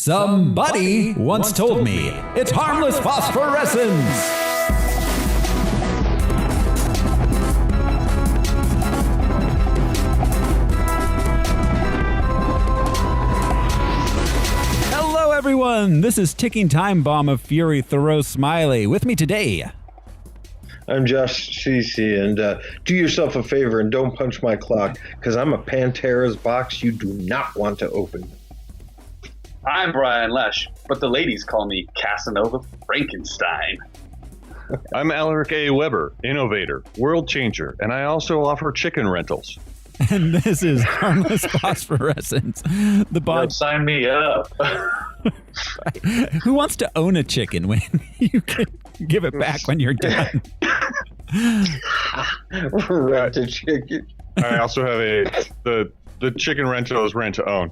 Somebody once told me it's harmless phosphorescence. Hello, everyone. This is Ticking Time Bomb of Fury Thoreau Smiley. With me today, I'm Josh CC, and do yourself a favor and don't punch my clock, because I'm a Pantera's box you do not want to open. I'm Brian Lesh, but the ladies call me Casanova Frankenstein. I'm Alaric A. Weber, innovator, world changer, and I also offer chicken rentals. And this is Harmless Phosphorescence. Don't sign me up. Who wants to own a chicken when you can give it back when you're done? Rent a chicken. I also have the chicken rental is rent to own.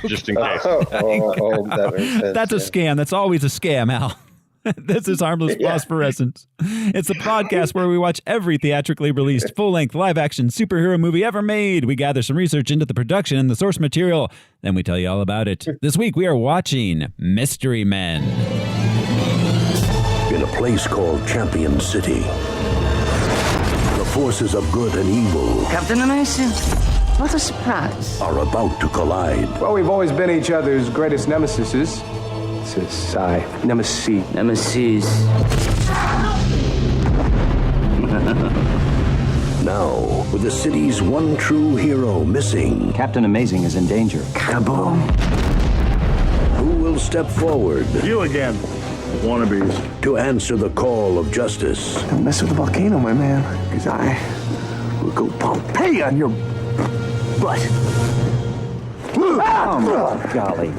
Just in case. That makes sense. That's a scam. That's always a scam, Al. This is Harmless Phosphorescence. It's a podcast where we watch every theatrically released full-length live-action superhero movie ever made. We gather some research into the production and the source material, then we tell you all about it. This week we are watching Mystery Men. In a place called Champion City, the forces of good and evil Captain Amazing. What a surprise. are about to collide. Well, we've always been each other's greatest nemesises. Nemesis. Now, with the city's one true hero missing, Captain Amazing is in danger. Kaboom. who will step forward You again, wannabes. to answer the call of justice? Don't mess with the volcano, my man, because I will go Pompeii on your butt. Oh, golly.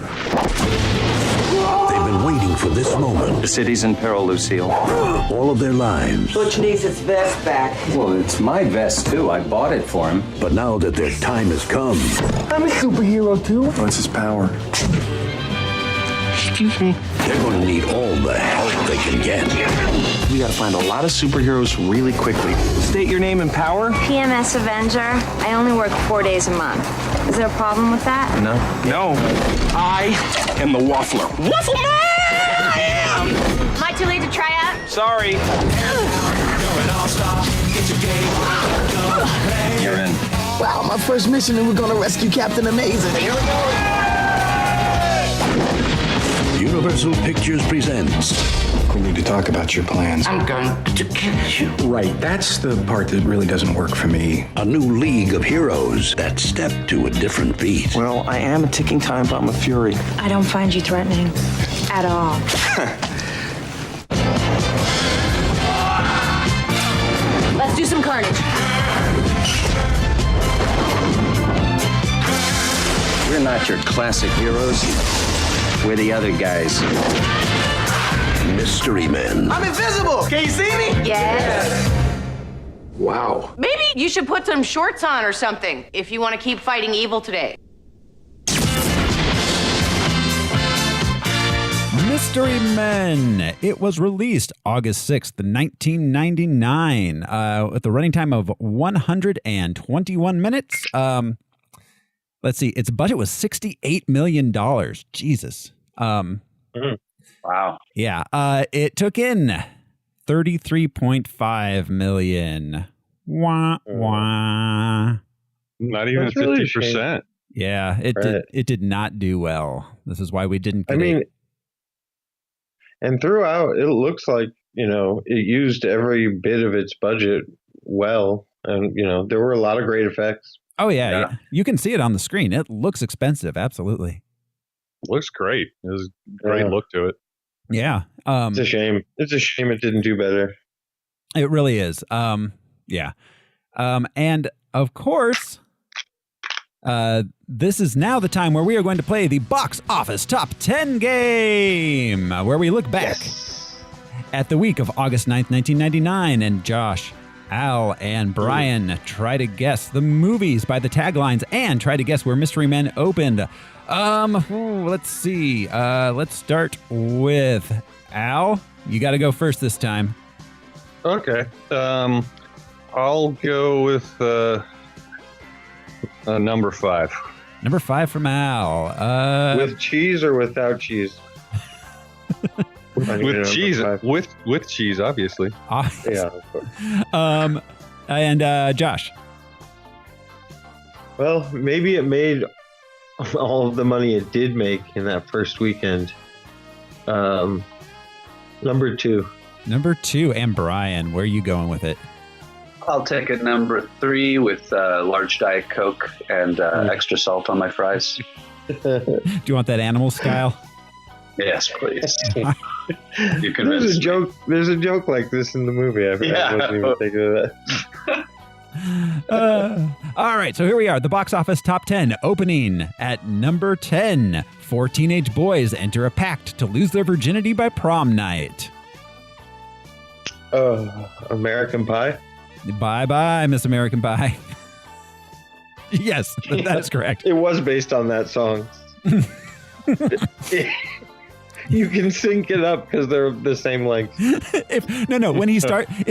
They've been waiting for this moment The city's in peril, Lucille. all of their lives. Butch needs his vest back. Well, it's my vest, too. I bought it for him. But now that their time has come, I'm a superhero, too. What's his power? Excuse me. they're going to need all the help they can get. We gotta find a lot of superheroes really quickly. State your name and power. PMS Avenger. I only work 4 days a month. Is there a problem with that? No. I am the Waffler. Waffle Man! I am! Am I too late to try out? Sorry. You're in. Wow, my first mission and we're gonna rescue Captain Amazing. Here we go. Universal Pictures presents We need to talk about your plans. I'm going to kill you. Right, that's the part that really doesn't work for me. a new league of heroes that step to a different beat. Well, I am a ticking time bomb of fury. I don't find you threatening at all. Let's do some carnage. We're not your classic heroes. We're the other guys. Mystery Men. I'm invisible. Can you see me? Yes. Wow. Maybe you should put some shorts on or something if you want to keep fighting evil today. Mystery Men. It was released August 6th, 1999, with a running time of 121 minutes. Let's see. Its budget was $68 million. Jesus. Wow. Yeah. It took in $33.5 million. Wah, wah. Not even That's really a 50%. Yeah, it did not do well. This is why we didn't get And throughout, it looks like, it used every bit of its budget well. And, there were a lot of great effects. Oh, yeah. You can see it on the screen. It looks expensive. Absolutely. Looks great. There's a great look to it. Yeah. It's a shame. It's a shame it didn't do better. It really is. Yeah. And of course, this is now the time where we are going to play the Box Office Top 10 game, where we look back at the week of August 9th, 1999, and Josh, Al, and Brian try to guess the movies by the taglines and try to guess where Mystery Men opened. Let's see. Let's start with Al. You got to go first this time. Okay. I'll go with number 5. Number 5 from Al. With cheese or without cheese? With cheese. With cheese, obviously. Yeah, of course. And Josh. Well, maybe it made all of the money it did make in that first weekend. Number 2. Number 2. And Brian, where are you going with it? I'll take a number 3 with large Diet Coke and extra salt on my fries. Do you want that animal style? Yes, please. You can. There's a joke. There's a joke like this in the movie. I wasn't even thinking of that. All right, so here we are. The box office top 10 opening at number 10. 4 teenage boys enter a pact to lose their virginity by prom night. American Pie. Bye-bye, Miss American Pie. Yes, that's correct. It was based on that song. You can sync it up because they're the same length. If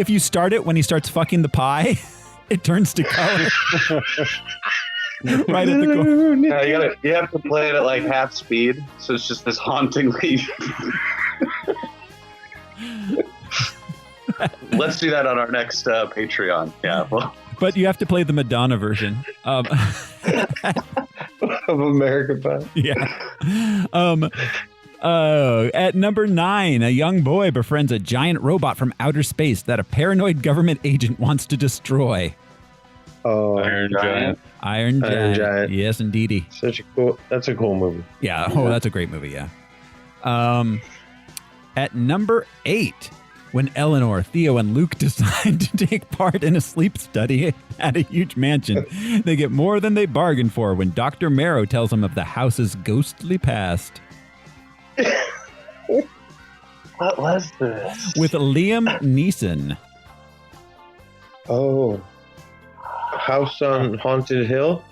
you start it when he starts fucking the pie, it turns to color. Right at the core. Yeah, you have to play it at like half speed, so it's just this hauntingly. Let's do that on our next Patreon. Yeah. Well. But you have to play the Madonna version of American Pie. Yeah. At number 9, a young boy befriends a giant robot from outer space that a paranoid government agent wants to destroy. Oh, Iron Giant. Iron Giant. Yes, indeedy. That's a cool movie. Yeah. Oh, that's a great movie. Yeah. At number 8, when Eleanor, Theo, and Luke decide to take part in a sleep study at a huge mansion, they get more than they bargained for when Dr. Marrow tells them of the house's ghostly past. What was this? With Liam Neeson. Oh. House on Haunted Hill?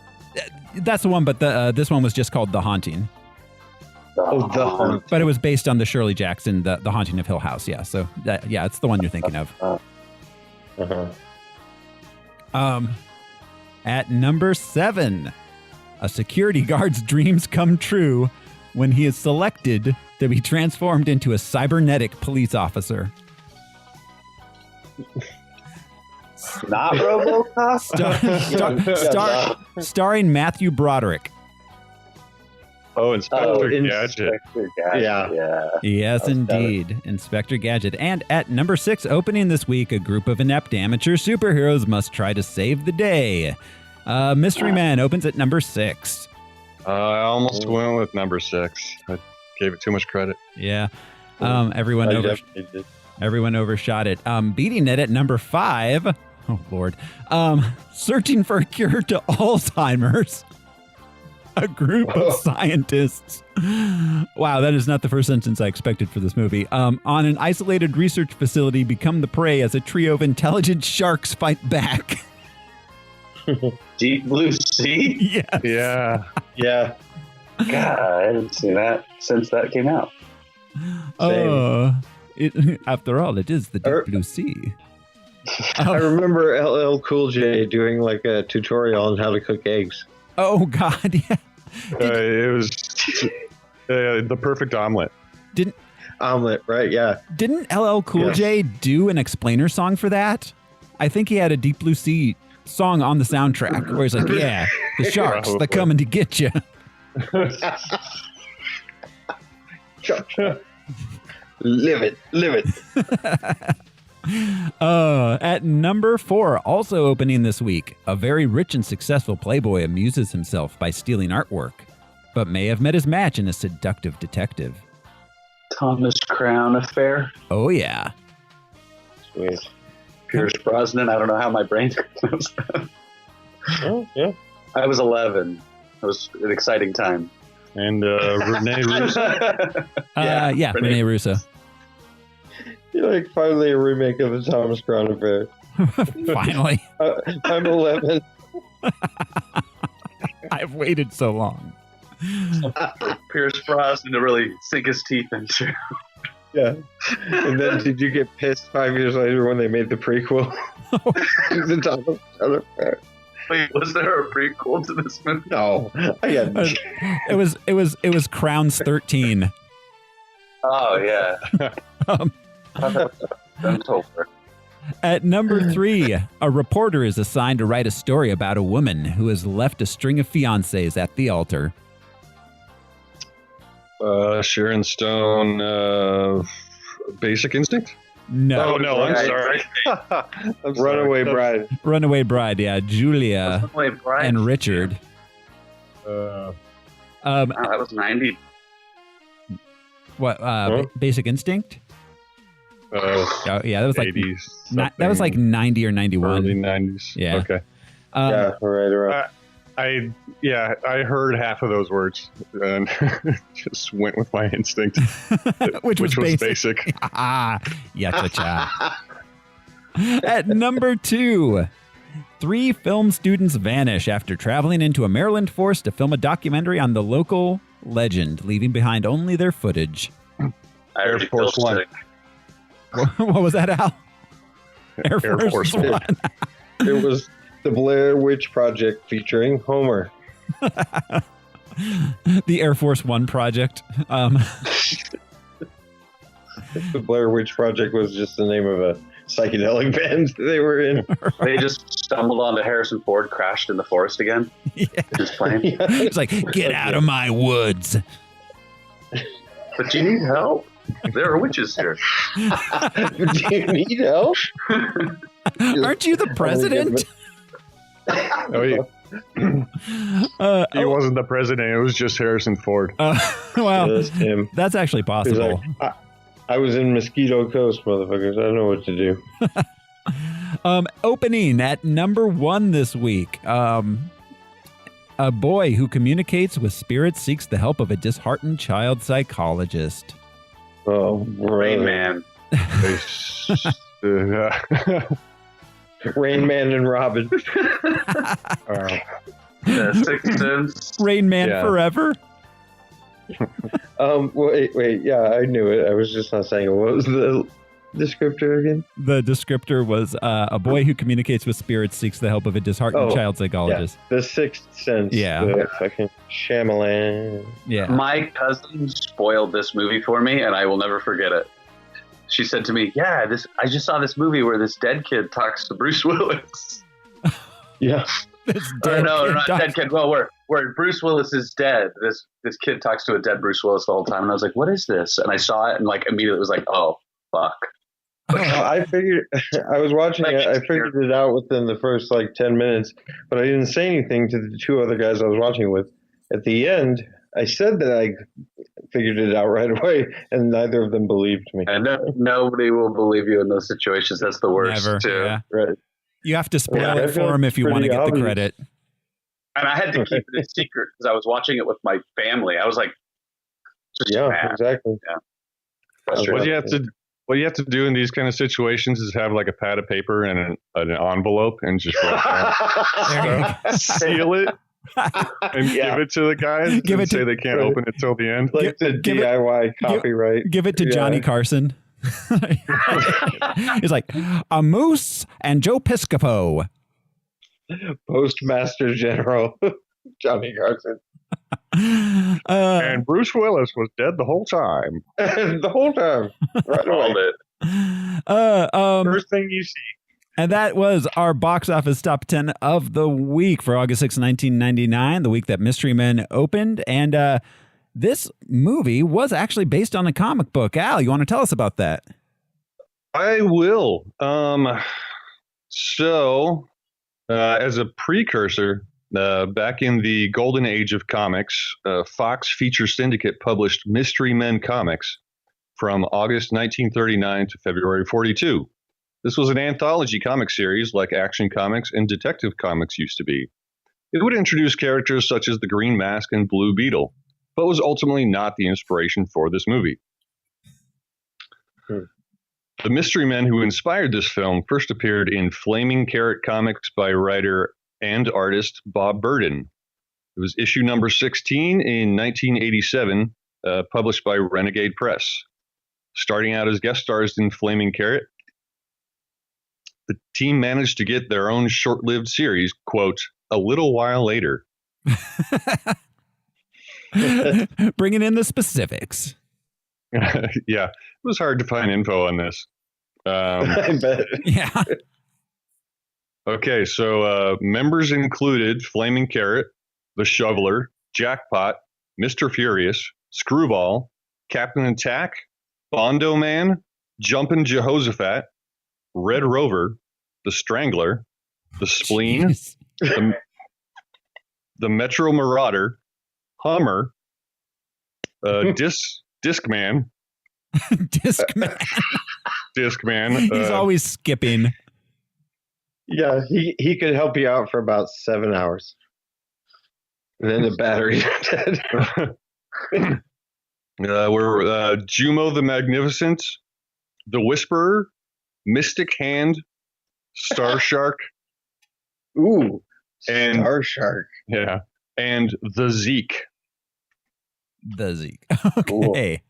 That's the one, but this one was just called The Haunting. The Haunting. But it was based on the Shirley Jackson, The Haunting of Hill House. Yeah, so it's the one you're thinking of. At number 7, a security guard's dreams come true when he is selected to be transformed into a cybernetic police officer. Not RoboCop? Starring Matthew Broderick. Oh, Inspector Gadget. Yeah. Yes, indeed. Inspector Gadget. And at number 6, opening this week, a group of inept amateur superheroes must try to save the day. Mystery Man opens at number 6. I almost went with number 6. I gave it too much credit. Yeah. Everyone overshot it. Beating it at number 5. Oh, Lord. Searching for a cure to Alzheimer's. A group of scientists. Wow, that is not the first sentence I expected for this movie. On an isolated research facility, become the prey as a trio of intelligent sharks fight back. Deep Blue Sea? Yes. Yeah. Yeah. God, I haven't seen that since that came out. After all, it is the Deep Blue Sea. I remember LL Cool J doing like a tutorial on how to cook eggs. Oh, God, yeah. It was the perfect omelet. Omelet, right? Yeah. Didn't LL Cool J do an explainer song for that? I think he had a Deep Blue Sea song on the soundtrack where he's like, yeah, the sharks, they're coming to get you. Live it. At number 4, also opening this week, a very rich and successful playboy amuses himself by stealing artwork, but may have met his match in a seductive detective. Thomas Crown Affair. Oh, yeah. Sweet. Pierce Brosnan. I don't know how my brain knows that. Oh, yeah. I was 11. It was an exciting time. And Rene Russo. Rene Russo. You're like finally a remake of the Thomas Crown Affair. Finally. I'm 11. I've waited so long. Pierce Brosnan to really sink his teeth into. Yeah. And then did you get pissed 5 years later when they made the prequel? The Thomas Crown Affair. Wait, was there a prequel to this movie? No, it was Crowns 13. Oh yeah. I'm told her. At number 3, a reporter is assigned to write a story about a woman who has left a string of fiancés at the altar. Sharon Stone, Basic Instinct? No. Oh, no, I'm sorry. Runaway Bride. Runaway Bride, yeah. Julia Runaway Bride. and Richard. Wow, that was 90. What? Basic Instinct? Oh, yeah, that was like 80s. that was like 90 or 91. Early 90s. Yeah. Okay. Yeah, right. I heard half of those words and just went with my instinct, which was basic. Cha. At number 2, 3 film students vanish after traveling into a Maryland forest to film a documentary on the local legend, leaving behind only their footage. Air Force One. What was that, Al? Air Force One. It was the Blair Witch Project featuring Homer. The Air Force One project. The Blair Witch Project was just the name of a psychedelic band they were in. They just stumbled onto Harrison Ford, crashed in the forest again. Yeah. His plane. It's like, get out of my woods. But you need help. There are witches here. Do you need help? Aren't you the president? He wasn't the president. It was just Harrison Ford. Well, that's actually possible. Like, I was in Mosquito Coast, motherfuckers. I don't know what to do. Opening at number 1 this week. A boy who communicates with spirits seeks the help of a disheartened child psychologist. Oh, Rain Man. Rain Man and Robin. Sixth Sense. Rain Man forever. Wait. Yeah, I knew it. I was just not saying it. What was the descriptor again? The descriptor was a boy who communicates with spirits seeks the help of a disheartened child psychologist. Yeah. The Sixth Sense. Yeah. The fucking Shyamalan. Yeah. My cousin spoiled this movie for me, and I will never forget it. She said to me, I just saw this movie where this dead kid talks to Bruce Willis. Yeah. Dead kid. Well, where Bruce Willis is dead, this kid talks to a dead Bruce Willis the whole time, and I was like, "What is this?" And I saw it, and like immediately was like, "Oh, fuck." I figured. I was watching it. I figured it out within the first 10 minutes, but I didn't say anything to the 2 other guys I was watching it with. At the end, I said that I figured it out right away, and neither of them believed me. And nobody will believe you in those situations. That's the worst, Never, too. Yeah. Right. You have to spoil it for him if you want to get the credit. And I had to keep it a secret because I was watching it with my family. I was like, mad. Exactly. Yeah. What you have to do in these kind of situations is have a pad of paper and an envelope and just seal it and give it to the guys and say they can't open it till the end. Like the DIY copyright. Give it to Johnny Carson. He's like, a moose and Joe Piscopo. Postmaster General Johnny Carson. And Bruce Willis was dead the whole time. The whole time. Right away. First thing you see. And that was our box office top 10 of the week for August 6, 1999, the week that Mystery Men opened. And this movie was actually based on a comic book. Al, you want to tell us about that? I will. As a precursor, back in the golden age of comics, Fox Feature Syndicate published Mystery Men comics from August 1939 to February 42. This was an anthology comic series like Action Comics and Detective Comics used to be. It would introduce characters such as the Green Mask and Blue Beetle, but was ultimately not the inspiration for this movie. The mystery men who inspired this film first appeared in Flaming Carrot Comics by writer and artist Bob Burden. It was issue number 16 in 1987, published by Renegade Press. Starting out as guest stars in Flaming Carrot, the team managed to get their own short-lived series, quote, a little while later. Bringing in the specifics. Yeah, it was hard to find info on this. I bet. Yeah. Okay, so members included Flaming Carrot, the Shoveler, Jackpot, Mr. Furious, Screwball, Captain Attack, Bondo Man, Jumpin' Jehoshaphat, Red Rover, the Strangler, the Spleen, the Metro Marauder, Hummer, Discman. Discman. He's always skipping. Yeah, he could help you out for about 7 hours. And then the battery's dead. We're Jumo the Magnificent, the Whisperer, Mystic Hand, Star Shark. Ooh, and Star Shark. Yeah, and the Zeke. The Zeke. Okay.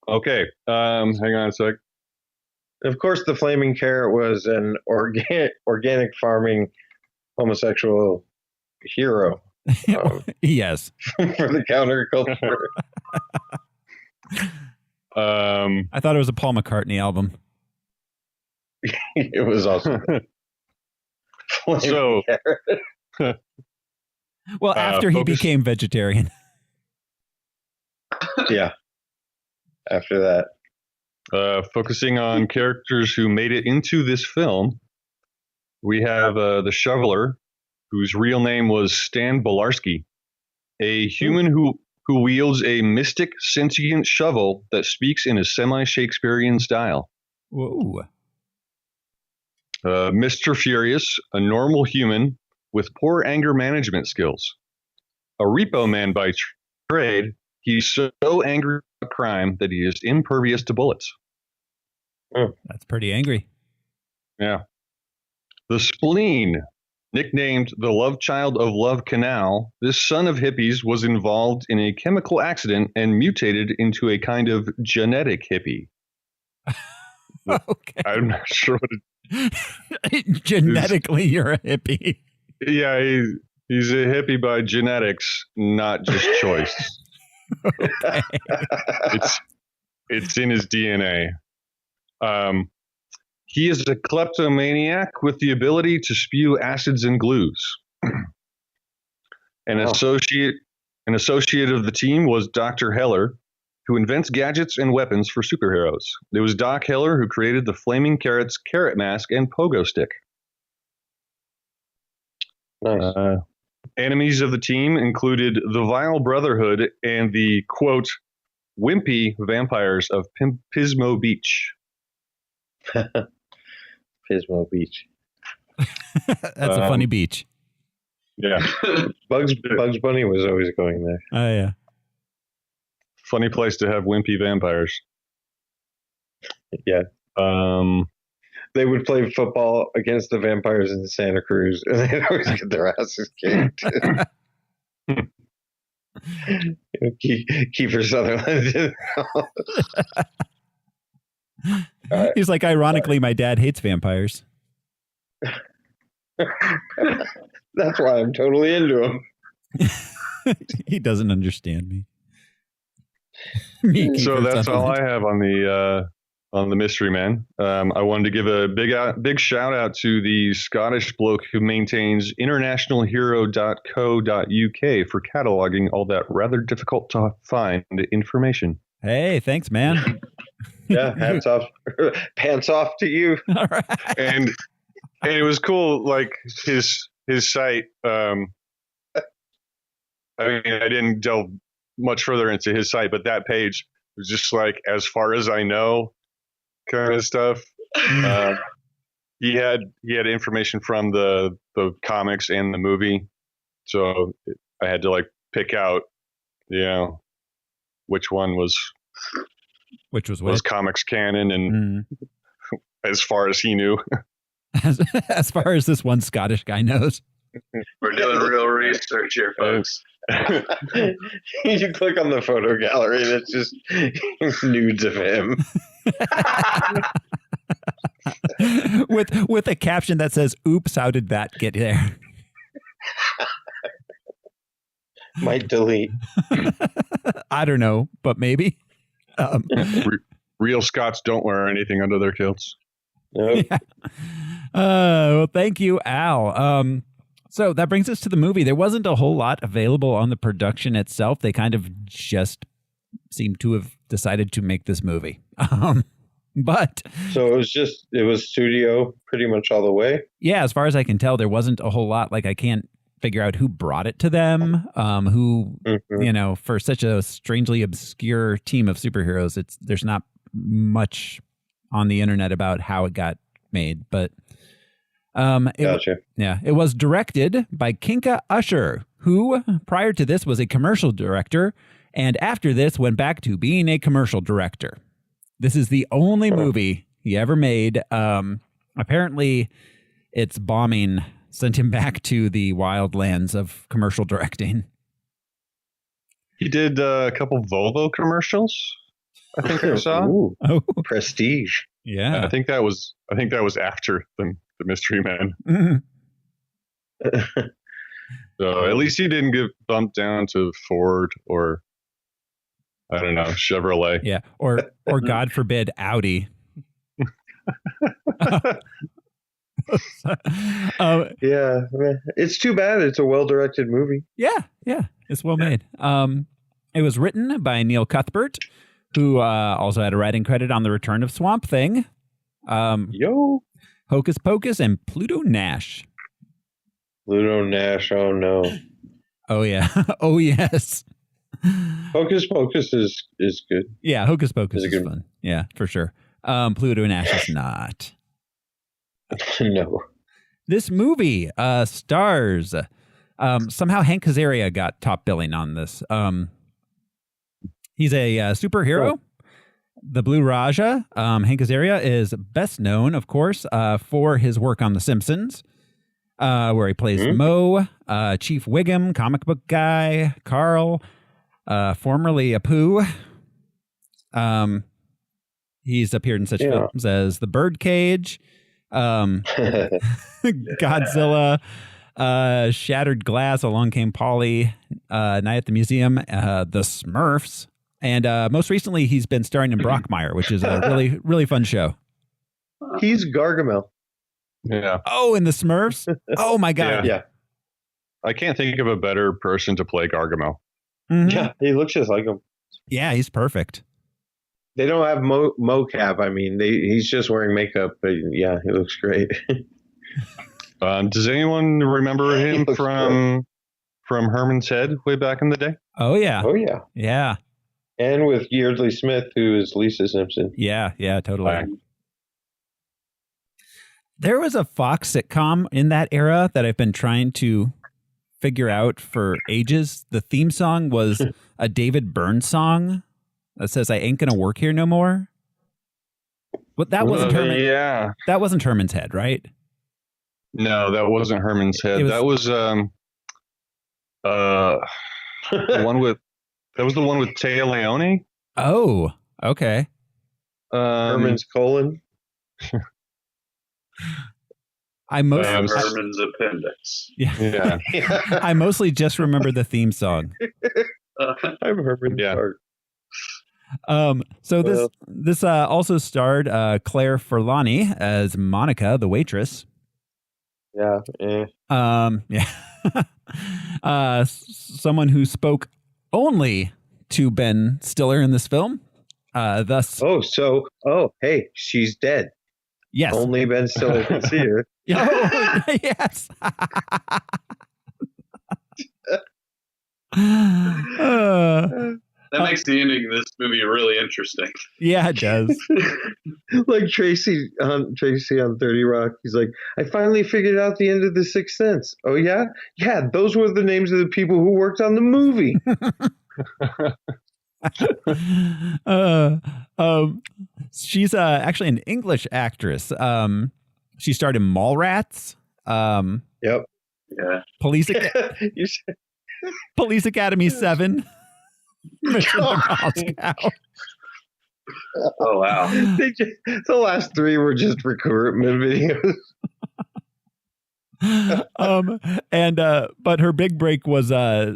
Okay. Hang on a sec. Of course, the Flaming Carrot was an organic farming homosexual hero. Yes. For the counterculture. I thought it was a Paul McCartney album. It was awesome. So, well, after he became vegetarian. Yeah. After that. Focusing on characters who made it into this film, we have the Shoveler, whose real name was Stan Bolarski, a human who wields a mystic sentient shovel that speaks in a semi-Shakespearean style. Whoa. Mr. Furious, a normal human with poor anger management skills. A repo man by trade, he's so angry about crime that he is impervious to bullets. That's pretty angry. Yeah. The Spleen, nicknamed the love child of Love Canal, this son of hippies was involved in a chemical accident and mutated into a kind of genetic hippie. Okay. I'm not sure what Genetically, you're a hippie. Yeah, he's a hippie by genetics, not just choice. Okay. It's in his DNA. He is a kleptomaniac with the ability to spew acids and glues. An associate of the team was Dr. Heller, who invents gadgets and weapons for superheroes. It was Doc Heller who created the Flaming Carrot's carrot mask and pogo stick. Nice. Enemies of the team included the Vile Brotherhood and the, quote, wimpy vampires of Pismo Beach. Pismo Beach. That's a funny beach. Yeah. Bugs Bunny was always going there. Oh, yeah. Funny place to have wimpy vampires. Yeah. They would play football against the vampires in Santa Cruz, and they'd always get their asses kicked. Kiefer Sutherland. He's like, ironically, my dad hates vampires. That's why I'm totally into him. He doesn't understand me. So that's all I have on the Mystery Man. I wanted to give a big shout out to the Scottish bloke who maintains internationalhero.co.uk for cataloging all that rather difficult to find information. Hey, thanks, man. Yeah, hats off, pants off to you. All right. And it was cool, like his site. I mean, I didn't delve much further into his site, but that page was just like, as far as I know, kind of stuff. He had information from the comics and the movie, so I had to like pick out, which one was comics canon and as far as he knew. As far as this one Scottish guy knows. We're doing real research here, folks. You click on the photo gallery and it's just nudes of him. with a caption that says, "Oops, how did that get there?" Might delete. I don't know, but maybe. Real Scots don't wear anything under their kilts. Nope. Yeah. Well, thank you, Al. So that brings us to the movie. There wasn't a whole lot available on the production itself. They kind of just seemed to have decided to make this movie. But so it was studio pretty much all the way. Yeah, as far as I can tell, there wasn't a whole lot. Like, I can't figure out who brought it to them. For such a strangely obscure team of superheroes, there's not much on the internet about how it got made. But Gotcha. It was directed by Kinka Usher, who prior to this was a commercial director, and after this went back to being a commercial director. This is the only movie he ever made. Apparently, its bombing sent him back to the wild lands of commercial directing. He did a couple Volvo commercials, I think I saw. Ooh, Prestige. Yeah, I think that was after the Mystery Man. Mm-hmm. So at least he didn't get bumped down to Ford or, I don't know, Chevrolet. Yeah, or God forbid, Audi. Yeah, it's too bad. It's a well-directed movie. Yeah, it's well made. It was written by Neil Cuthbert, who also had a writing credit on The Return of Swamp Thing, Hocus Pocus, and Pluto Nash. Pluto Nash, oh no. Oh yeah, oh yes. Hocus Pocus is good. Yeah, Hocus Pocus is fun. Yeah, for sure. Pluto Nash is not. No. This movie stars somehow Hank Azaria got top billing on this. He's a superhero. The Blue Raja. Hank Azaria is best known, of course, for his work on The Simpsons, where he plays Moe, Chief Wiggum, comic book guy, Carl, formerly Apu. He's appeared in such films as The Birdcage, Godzilla, Shattered Glass, Along Came Polly, Night at the Museum, The Smurfs, and most recently he's been starring in Brockmire, which is a really, really fun show. He's Gargamel. Yeah. Oh, in The Smurfs? Oh my God. Yeah. I can't think of a better person to play Gargamel. Mm-hmm. Yeah, he looks just like him. Yeah, he's perfect. They don't have mocap. I mean, he's just wearing makeup, but yeah, he looks great. Does anyone remember him from Herman's Head way back in the day? Oh yeah. Oh yeah. Yeah. And with Yeardley Smith, who is Lisa Simpson. Yeah, totally. There was a Fox sitcom in that era that I've been trying to figure out for ages. The theme song was a David Byrne song that says, "I ain't gonna work here no more." But that wasn't Herman. Yeah. That wasn't Herman's Head, right? No, that wasn't Herman's Head. That was the one with Taya Leone. Oh, okay. Herman's colon. Herman's appendix. Yeah. I mostly just remember the theme song. I'm Herman's heart. So this also starred Claire Forlani as Monica, the waitress. Yeah. Someone who spoke only to Ben Stiller in this film. Thus. Hey, she's dead. Yes. Only Ben Stiller can see her. Oh, yes. That makes the ending of this movie really interesting. Yeah, it does. Like Tracy on 30 Rock. He's like, I finally figured out the end of The Sixth Sense. Oh, yeah? Yeah, those were the names of the people who worked on the movie. She's actually an English actress. She starred in Mallrats. Yep. Yeah. Police Academy 7. Mission Moscow. Oh wow! The last three were just recruitment videos. But her big break was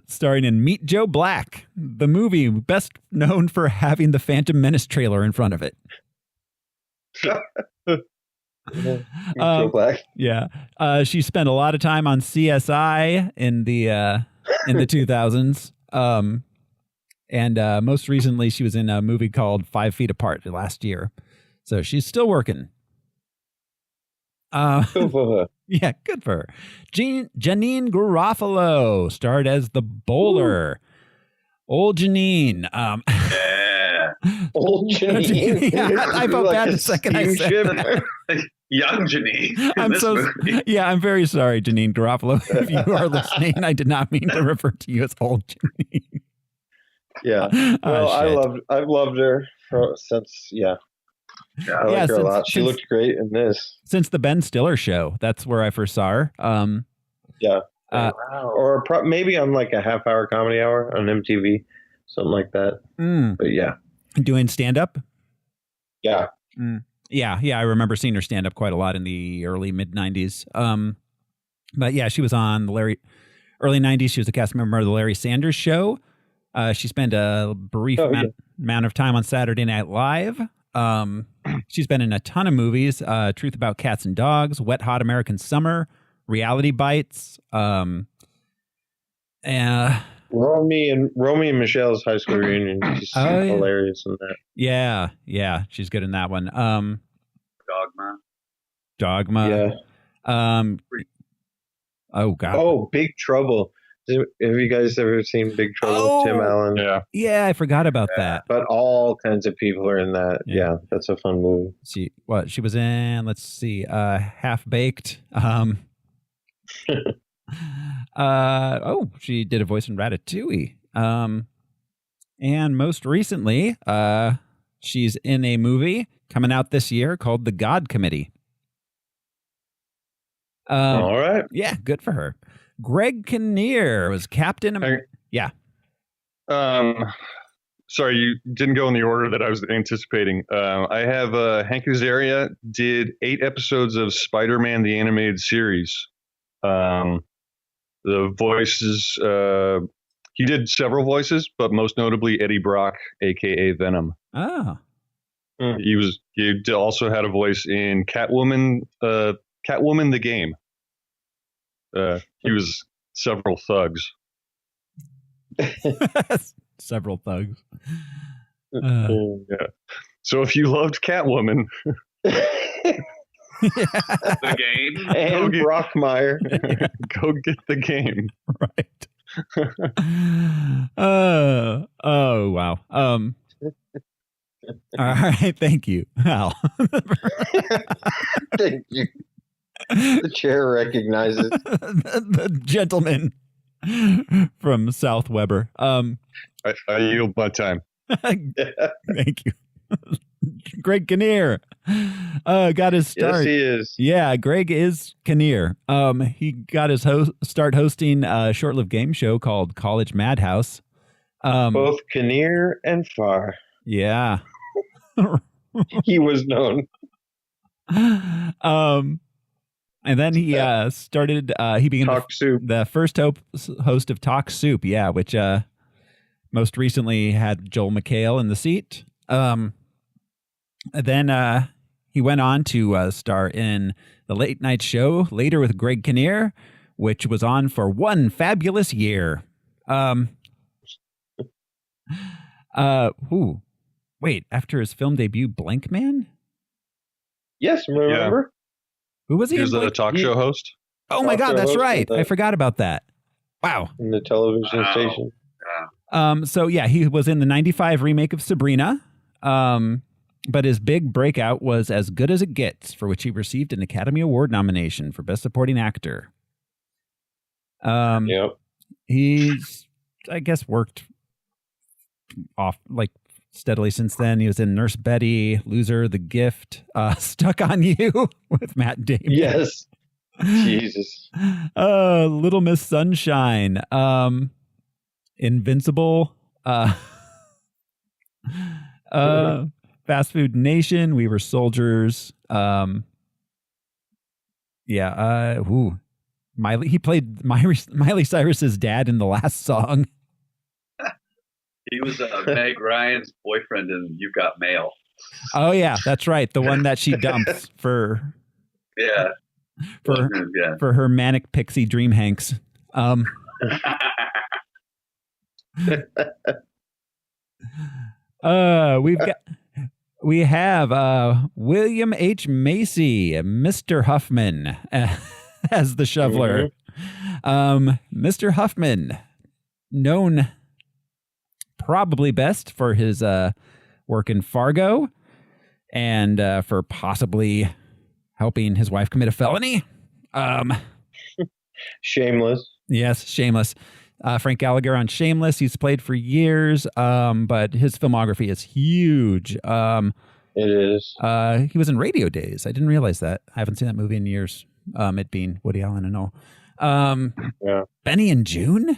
starring in Meet Joe Black, the movie best known for having the Phantom Menace trailer in front of it. Joe Black. Yeah. She spent a lot of time on CSI in the 2000s. And most recently, she was in a movie called 5 Feet Apart last year. So she's still working. Good for her. Yeah, good for her. Janine Garofalo starred as the bowler. Old Janine. Old Janine. Yeah, I felt bad the second I said that. Young Janine. I'm very sorry, Janine Garofalo. If you are listening, I did not mean to refer to you as old Janine. Yeah. Well, I've loved her since. I like her a lot. She looked great in this. Since the Ben Stiller show, that's where I first saw her. Or maybe on like a half-hour comedy hour on MTV, something like that. But yeah, doing stand-up. Yeah. Yeah. I remember seeing her stand up quite a lot in the early mid 90s. But yeah, she was on the early 90s. She was a cast member of the Larry Sanders Show. She spent a brief amount of time on Saturday Night Live. She's been in a ton of movies. Truth About Cats and Dogs, Wet Hot American Summer, Reality Bites. Romy and Michelle's high school reunion. She's hilarious in that. Yeah, she's good in that one. Dogma. Yeah. Oh God. Oh, Big Trouble. Have you guys ever seen Big Trouble? Tim Allen. Yeah, I forgot about that. But all kinds of people are in that. Yeah, that's a fun movie. She was in. Let's see. Half Baked. She did a voice in Ratatouille. And most recently, she's in a movie coming out this year called The God Committee. All right. Yeah, good for her. Greg Kinnear was Captain. Yeah. Sorry, you didn't go in the order that I was anticipating. I have Hank Azaria did 8 episodes of Spider-Man the Animated Series. The voices, he did several voices, but most notably Eddie Brock, aka Venom. Oh. He also had a voice in Catwoman the Game. He was several thugs. Several thugs. Yeah. So if you loved Catwoman, The Game and Brockmire, go get The Game. Right. Oh wow. All right. Thank you, Al. Thank you. The chair recognizes the gentleman from South Weber. I yield my time. Thank you. Greg Kinnear got his start. Yes, he is. Yeah, Greg is Kinnear. He got his start hosting a short-lived game show called College Madhouse. Both Kinnear and Farr. Yeah. He was known. And then he started. He became the first host of Talk Soup. Yeah, which most recently had Joel McHale in the seat. Then he went on to star in the Late Night Show later with Greg Kinnear, which was on for one fabulous year. Wait, after his film debut, Blank Man? Yes, remember? Yeah. Who was he? He was a talk show host. Oh my God, that's right. I forgot about that. Wow. In the television station. So yeah, he was in the 95 remake of Sabrina. But his big breakout was As Good as It Gets, for which he received an Academy Award nomination for Best Supporting Actor. Yep. He's, I guess, worked off like steadily since then. He was in Nurse Betty, Loser, The Gift, Stuck on You with Matt Damon. Yes. Jesus. Little Miss Sunshine, Invincible, Fast Food Nation, We Were Soldiers. He played Miley Cyrus's dad in the last song. He was Meg Ryan's boyfriend in You've Got Mail. Oh yeah, that's right. The one that she dumps for for her manic pixie dream hanks. We have William H. Macy, Mr. Huffman, as the shoveler. Mr. Huffman, known probably best for his work in Fargo and for possibly helping his wife commit a felony. Shameless. Yes, Shameless. Frank Gallagher on Shameless. He's played for years, but his filmography is huge. It is. He was in Radio Days. I didn't realize that. I haven't seen that movie in years, it being Woody Allen and all. Benny and June?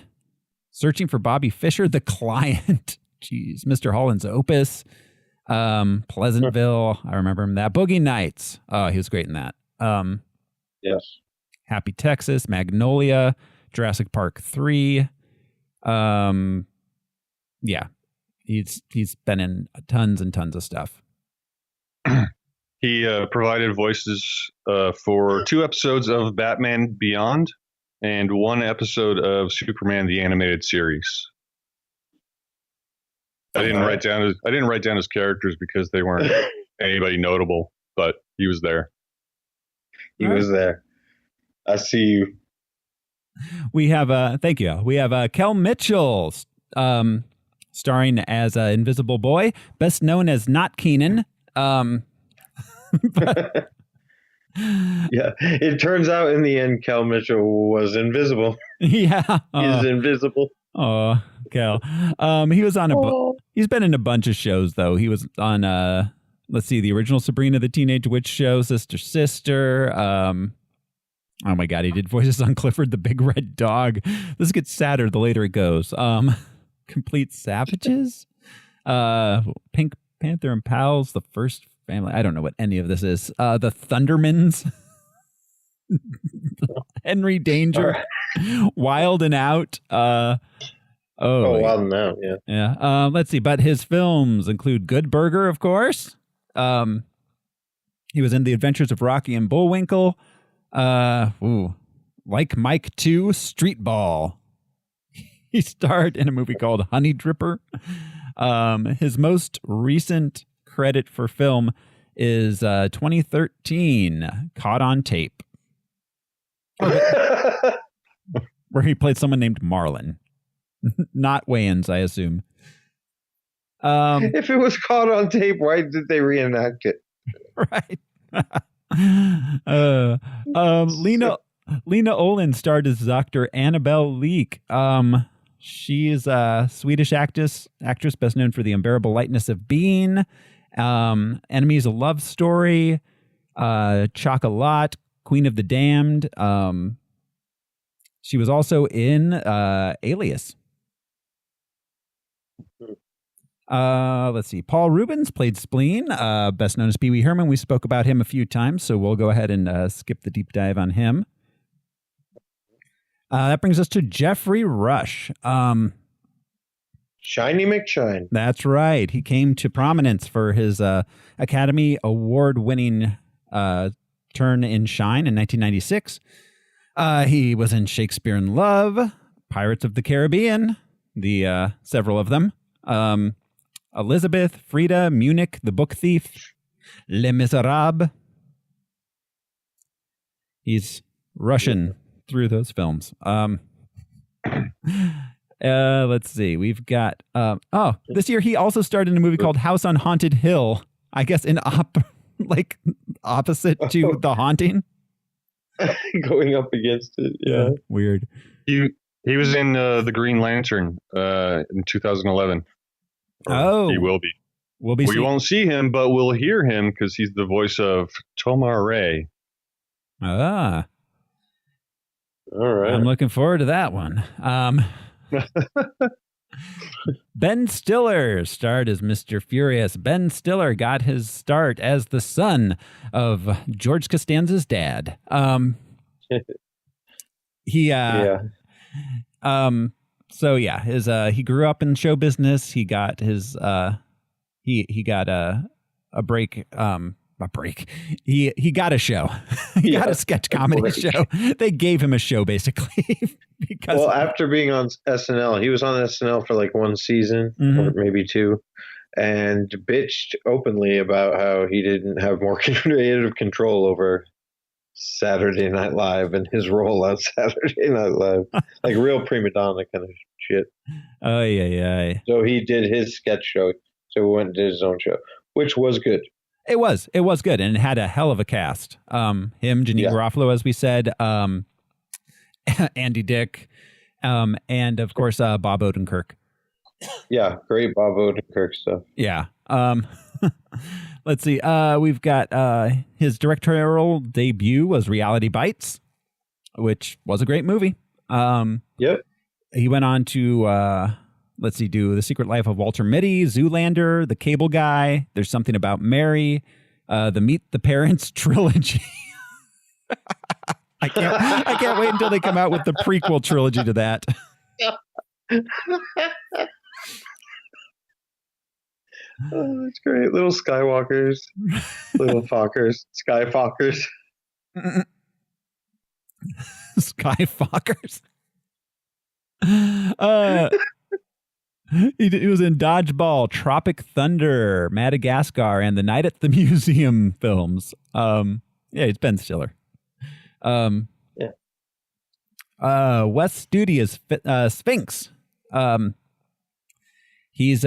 Searching for Bobby Fischer, The Client. Jeez, Mr. Holland's Opus. Pleasantville. I remember him. That. Boogie Nights. Oh, he was great in that. Yes. Happy Texas, Magnolia, Jurassic Park 3. Yeah. He's been in tons and tons of stuff. He provided voices for 2 episodes of Batman Beyond and 1 episode of Superman the Animated Series. I didn't write down his characters because they weren't anybody notable, but he was there. He was there. I see you. We have thank you. We have Kel Mitchell starring as Invisible Boy, best known as Not Keenan. But, yeah, it turns out in the end, Kel Mitchell was invisible. Yeah, he's invisible. Oh, Kel. He was on he's been in a bunch of shows though. He was on let's see, the original Sabrina the Teenage Witch show, Sister. Oh my God, he did voices on Clifford the Big Red Dog. This gets sadder the later it goes. Complete Savages, Pink Panther and Pals, The First Family. I don't know what any of this is. The Thundermans, Henry Danger, Wild and Out. Wild and Out, yeah. Yeah. Let's see, but his films include Good Burger, of course. He was in The Adventures of Rocky and Bullwinkle. Like Mike 2, Street Ball. He starred in a movie called Honey Dripper. His most recent credit for film is 2013, Caught on Tape, where he played someone named Marlon. Not Wayans, I assume. If it was Caught on Tape, why did they reenact it? Right. Lena Olin starred as Dr. Annabelle Leake. She is a Swedish actress best known for The Unbearable Lightness of Being, Enemies: A Love Story, Chocolat, Queen of the Damned. She was also in Alias. Let's see. Paul Rubens played Spleen, best known as Pee Wee Herman. We spoke about him a few times, so we'll go ahead and skip the deep dive on him. That brings us to Jeffrey Rush. Shiny McShine. That's right. He came to prominence for his Academy Award-winning turn in Shine in 1996. He was in Shakespeare in Love, Pirates of the Caribbean, the several of them. Elizabeth, Frida, Munich, The Book Thief, Les Miserables. He's Russian through those films. Let's see. We've got this year he also starred in a movie called House on Haunted Hill. I guess in opposite to The Haunting. Going up against it. Yeah. Weird. He was in The Green Lantern in 2011. Oh, he will be. We won't see him, but we'll hear him because he's the voice of Tomar Ray. Ah. All right. I'm looking forward to that one. Ben Stiller starred as Mr. Furious. Ben Stiller got his start as the son of George Costanza's dad. So yeah, he grew up in show business. He got his he got a break. He got a show. He got a sketch comedy show. They gave him a show basically. Because after being on SNL, he was on SNL for like one season or maybe two, and bitched openly about how he didn't have more creative control over Saturday Night Live and his role on Saturday Night Live, like real prima donna kind of shit. Oh yeah. So he did his sketch show. So he went and did his own show, which was good. It was good, and it had a hell of a cast. Him, Janeane Garofalo, as we said, Andy Dick, and of course Bob Odenkirk. Yeah, great Bob Odenkirk stuff. Yeah. Let's see. We've got his directorial debut was Reality Bites, which was a great movie. Yep. He went on to do The Secret Life of Walter Mitty, Zoolander, The Cable Guy, There's Something About Mary, the Meet the Parents trilogy. I can't wait until they come out with the prequel trilogy to that. Oh, that's great. Little Skywalkers, little Fockers, Skyfockers. Skyfockers. He was in Dodgeball, Tropic Thunder, Madagascar, and The Night at the Museum films. He's Ben Stiller. Wes Studi is Sphinx. He's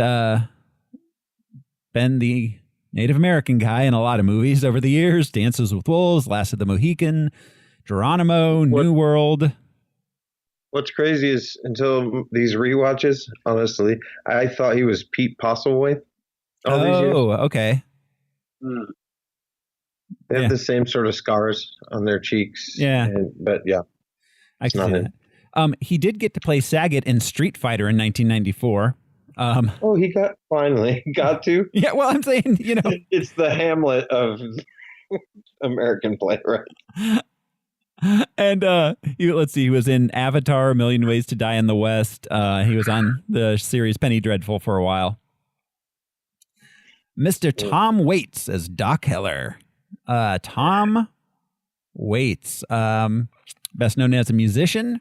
been the Native American guy in a lot of movies over the years. Dances with Wolves, Last of the Mohican, Geronimo, New World. What's crazy is until these rewatches, honestly, I thought he was Pete Postlethwaite. Okay. They have the same sort of scars on their cheeks. Yeah. I can see that. He did get to play Saget in Street Fighter in 1994. He finally got to. Yeah, well, I'm saying, it's the Hamlet of American playwright. And he was in Avatar, A Million Ways to Die in the West. He was on the series Penny Dreadful for a while. Mr. Tom Waits as Doc Heller. Tom Waits, best known as a musician,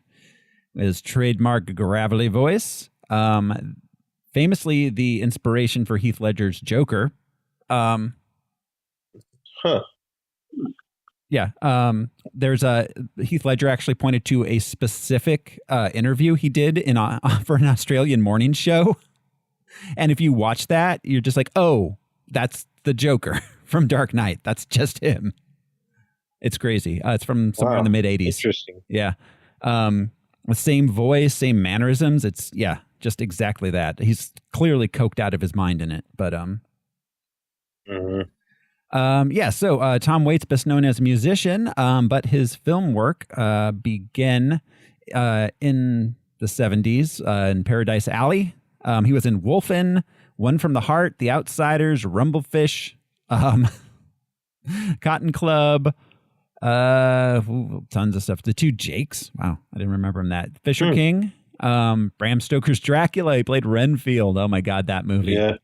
his trademark gravelly voice. Famously, the inspiration for Heath Ledger's Joker. Yeah. There's Heath Ledger actually pointed to a specific interview he did for an Australian morning show. And if you watch that, you're just like, oh, that's the Joker from Dark Knight. That's just him. It's crazy. It's from somewhere in the mid 80s. Interesting. Yeah. With same voice, same mannerisms. It's just exactly that. He's clearly coked out of his mind in it, but So Tom Waits, best known as a musician, but his film work began in the 70s in Paradise Alley. He was in Wolfen, One from the Heart, The Outsiders, Rumblefish, Cotton Club, tons of stuff. The Two Jakes. Wow, I didn't remember him that. Fisher King, Bram Stoker's Dracula. He played Renfield. Oh my God, that movie. Yeah.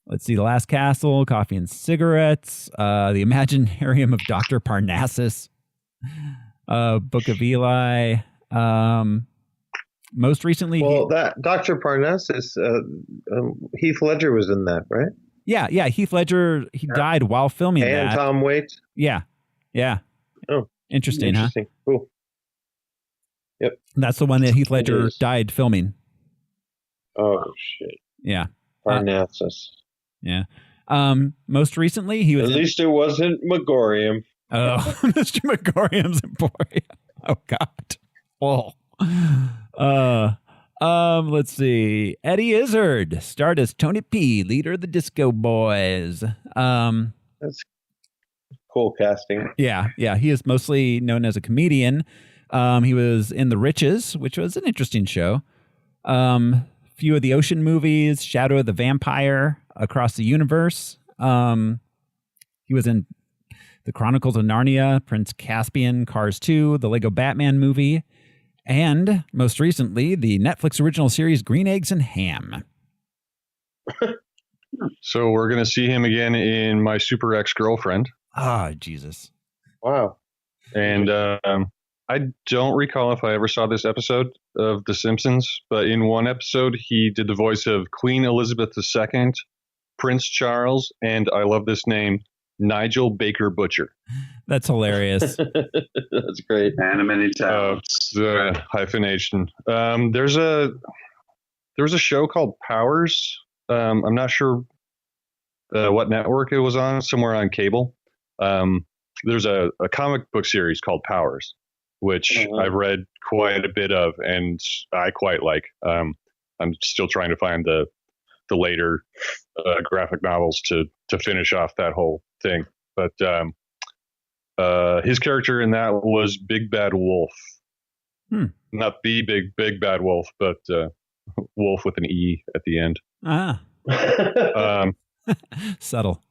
Let's see, The Last Castle, Coffee and Cigarettes, The Imaginarium of Dr. Parnassus, Book of Eli. Most recently... that Dr. Parnassus, Heath Ledger was in that, right? Yeah, Heath Ledger, he died while filming that. And Tom Waits? Yeah. Oh. Interesting, huh? Cool. Yep. That's the one that Heath Ledger died filming. Oh, shit. Yeah. Parnassus. Yeah. Most recently, he was... At least it wasn't Megorium. Oh, Mr. Megorium's Emporium. Oh, God. Let's see. Eddie Izzard starred as Tony P., leader of the Disco Boys. That's cool casting. Yeah. He is mostly known as a comedian. He was in The Riches, which was an interesting show. Few of the Ocean movies, Shadow of the Vampire, Across the Universe. He was in The Chronicles of Narnia, Prince Caspian, Cars 2, the Lego Batman movie, and most recently, the Netflix original series Green Eggs and Ham. So we're going to see him again in My Super Ex-Girlfriend. Ah, Jesus. Wow. And I don't recall if I ever saw this episode of The Simpsons, but in one episode, he did the voice of Queen Elizabeth II, Prince Charles, and I love this name, Nigel Baker Butcher. That's hilarious. That's great. Animated talent. Hyphenation. There was a show called Powers. I'm not sure what network it was on, somewhere on cable. There's a comic book series called Powers, which I've read quite a bit of, and I quite like. I'm still trying to find the later graphic novels to finish off that whole thing. But his character in that was Big Bad Wolf. Not the big bad wolf, but wolf with an E at the end. Ah. Subtle.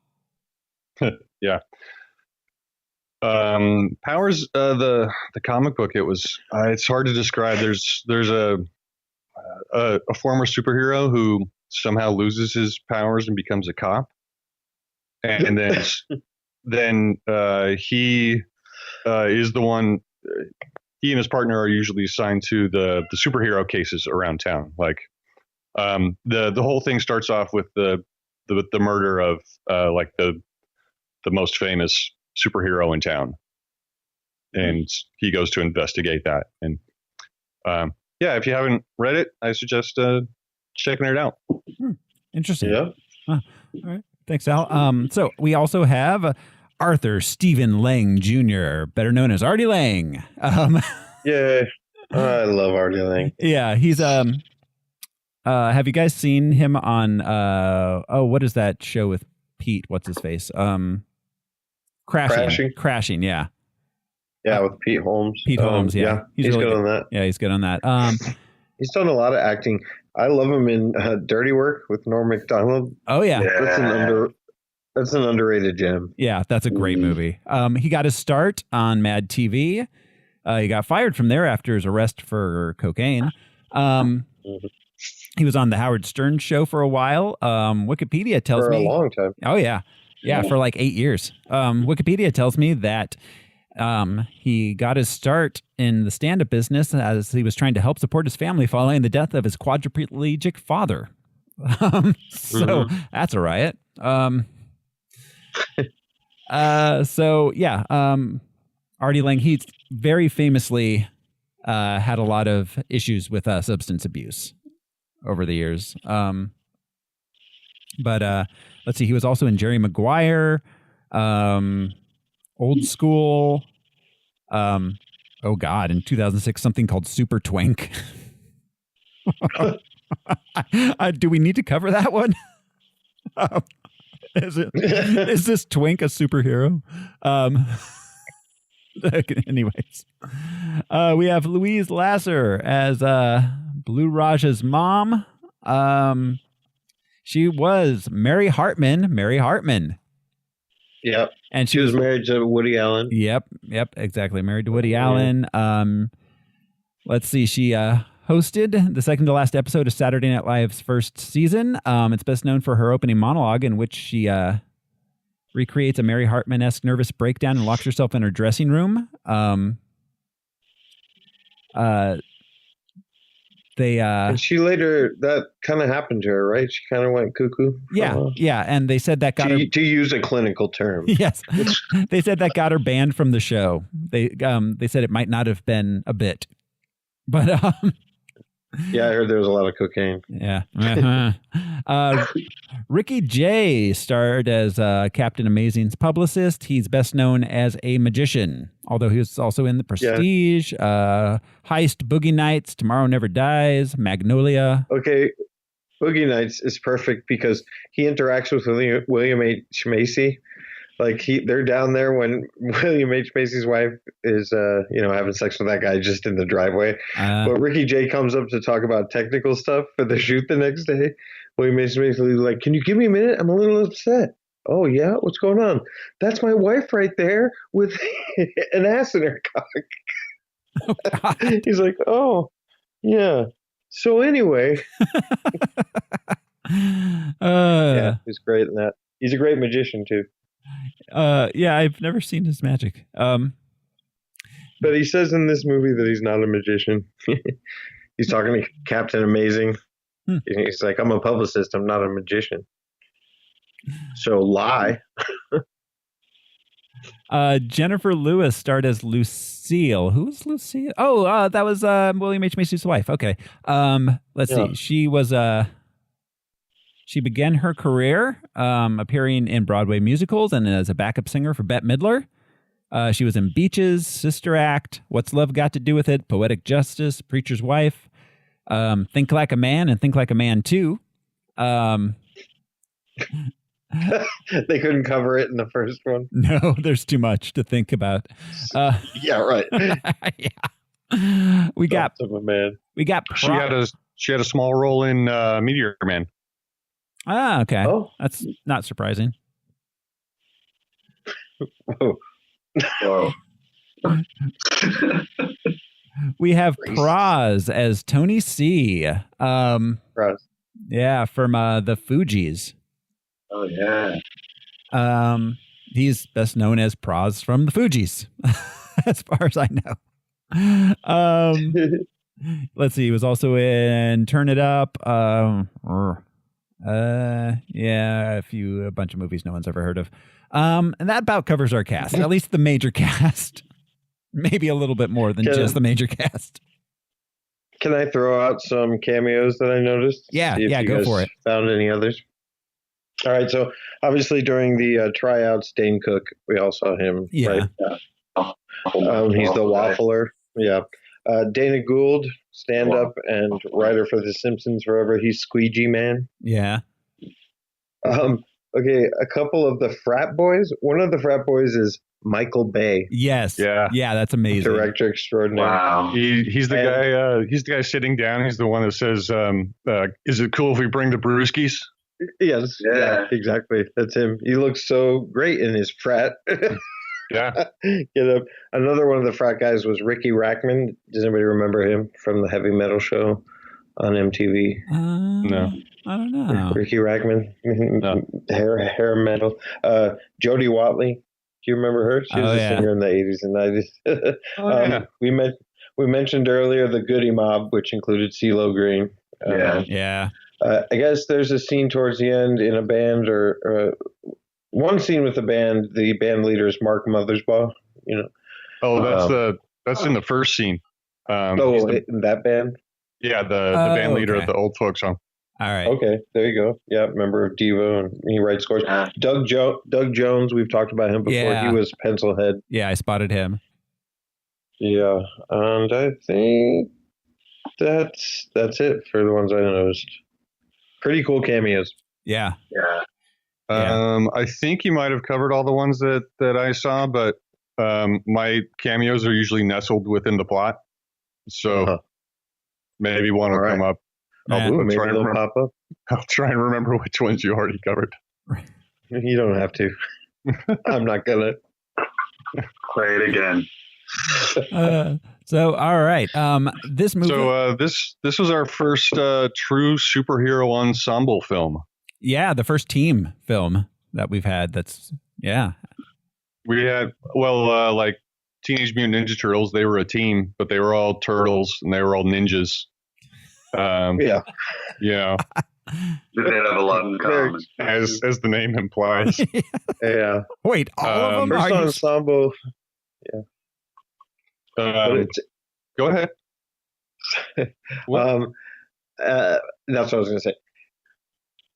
Yeah. Powers, the comic book, it's hard to describe. There's a former superhero who somehow loses his powers and becomes a cop, and then he is the one. He and his partner are usually assigned to the superhero cases around town. Like the whole thing starts off with the murder of like the most famous superhero in town, and he goes to investigate that. And if you haven't read it, I suggest checking it out. Interesting. Yeah. All right. Thanks, Al. So we also have Arthur Stephen Lang Jr., better known as Artie Lang. Yeah, I love Artie Lang. Yeah, he's have you guys seen him on what is that show with Pete? What's his face? Crashing, yeah. Yeah, with Pete Holmes. Pete Holmes, yeah. He's really good on that. Yeah, he's good on that. He's done a lot of acting. I love him in Dirty Work with Norm Macdonald. Oh, yeah. That's an underrated gem. Yeah, that's a great movie. He got his start on Mad TV. He got fired from there after his arrest for cocaine. He was on the Howard Stern show for a while. Wikipedia tells me... For a long time. Oh, yeah. Yeah, for like 8 years. Wikipedia tells me that he got his start in the stand-up business as he was trying to help support his family following the death of his quadriplegic father. That's a riot. Artie Lang, he very famously had a lot of issues with substance abuse over the years. But let's see, he was also in Jerry Maguire, Old School. In 2006, something called Super Twink. Do we need to cover that one? Is this Twink a superhero? Anyways, we have Louise Lasser as Blue Raja's mom. She was Mary Hartman. Yep. And she was married to Woody Allen. Yep, exactly. Married to Woody Allen. Let's see. She hosted the second to last episode of Saturday Night Live's first season. It's best known for her opening monologue in which she recreates a Mary Hartman-esque nervous breakdown and locks herself in her dressing room. And she later, that kind of happened to her, right? She kind of went cuckoo. Yeah. And they said that got her... To use a clinical term. Yes. They said that got her banned from the show. They said it might not have been a bit. But... Yeah, I heard there was a lot of cocaine. Yeah. Ricky Jay starred as Captain Amazing's publicist. He's best known as a magician, although he was also in The Prestige, Heist, Boogie Nights, Tomorrow Never Dies, Magnolia. Okay, Boogie Nights is perfect because he interacts with William H. Macy. Like they're down there when William H. Macy's wife is, having sex with that guy just in the driveway. But Ricky Jay comes up to talk about technical stuff for the shoot the next day. William H. Macy's like, "Can you give me a minute? I'm a little upset." "Oh yeah, what's going on?" "That's my wife right there with an ass in her cock." Oh, He's like, "Oh yeah." So anyway, yeah, he's great in that. He's a great magician too. Yeah, I've never seen his magic. But he says in this movie that he's not a magician. He's talking to Captain Amazing. He's like, "I'm a publicist. I'm not a magician." So lie. Jennifer Lewis starred as Lucille. Who was Lucille? Oh, that was William H. Macy's wife. Okay. Let's see. She began her career appearing in Broadway musicals and as a backup singer for Bette Midler. She was in Beaches, Sister Act, What's Love Got to Do with It, Poetic Justice, Preacher's Wife, Think Like a Man, and Think Like a Man 2. They couldn't cover it in the first one. No, there's too much to think about. Yeah, right. Yeah. We got She had a small role in Meteor Man. Ah, okay. Oh. That's not surprising. Whoa. We have Praz as Tony C. Praz. Yeah, from the Fugees. Oh yeah. He's best known as Praz from the Fugees, as far as I know. Let's see. He was also in Turn It Up. Yeah, a bunch of movies no one's ever heard of. And that about covers our cast, at least the major cast. Maybe a little bit more than just the major cast. Can I throw out some cameos that I noticed? Yeah, go for it. Found any others? All right, so obviously during the tryouts, Dane Cook, we all saw him. Yeah. Right? He's the waffler. Yeah. Dana Gould, stand-up and writer for The Simpsons forever. He's Squeegee Man. Yeah. Okay, a couple of the frat boys. One of the frat boys is Michael Bay. Yes. Yeah. Yeah, that's amazing. Director extraordinary. Wow. He's the guy. He's the guy sitting down. He's the one that says, "Is it cool if we bring the brewskis?" Yes. Yeah, exactly. That's him. He looks so great in his frat. Yeah. Get up. Another one of the frat guys was Ricky Rackman. Does anybody remember him from the heavy metal show on MTV? No. I don't know. Ricky Rackman. No. Hair metal. Jodie Watley. Do you remember her? She was a singer in the 80s and 90s. We mentioned earlier the Goody Mob, which included CeeLo Green. Yeah. I guess there's a scene towards the end in a band or one scene with the band. The band leader is Mark Mothersbaugh. You know. Oh, that's in the first scene. In that band. Yeah, the band leader of the old folk song. All right. Okay, there you go. Yeah, member of Devo, and he writes scores. Doug Jones, we've talked about him before. Yeah. He was Pencilhead. Yeah, I spotted him. Yeah, and I think that's it for the ones I noticed. Pretty cool cameos. Yeah. I think you might have covered all the ones that I saw, but my cameos are usually nestled within the plot, so maybe one will come up. Maybe they'll pop up. I'll try and remember which ones you already covered. You don't have to. I'm not gonna play it again. So all right, this movie. So this was our first true superhero ensemble film. Yeah, the first team film that we've had. We had like Teenage Mutant Ninja Turtles. They were a team, but they were all turtles and they were all ninjas. Yeah. They did have a lot in common, as the name implies. Yeah. Wait, all of them? First ensemble. Yeah. Go ahead. That's what I was going to say.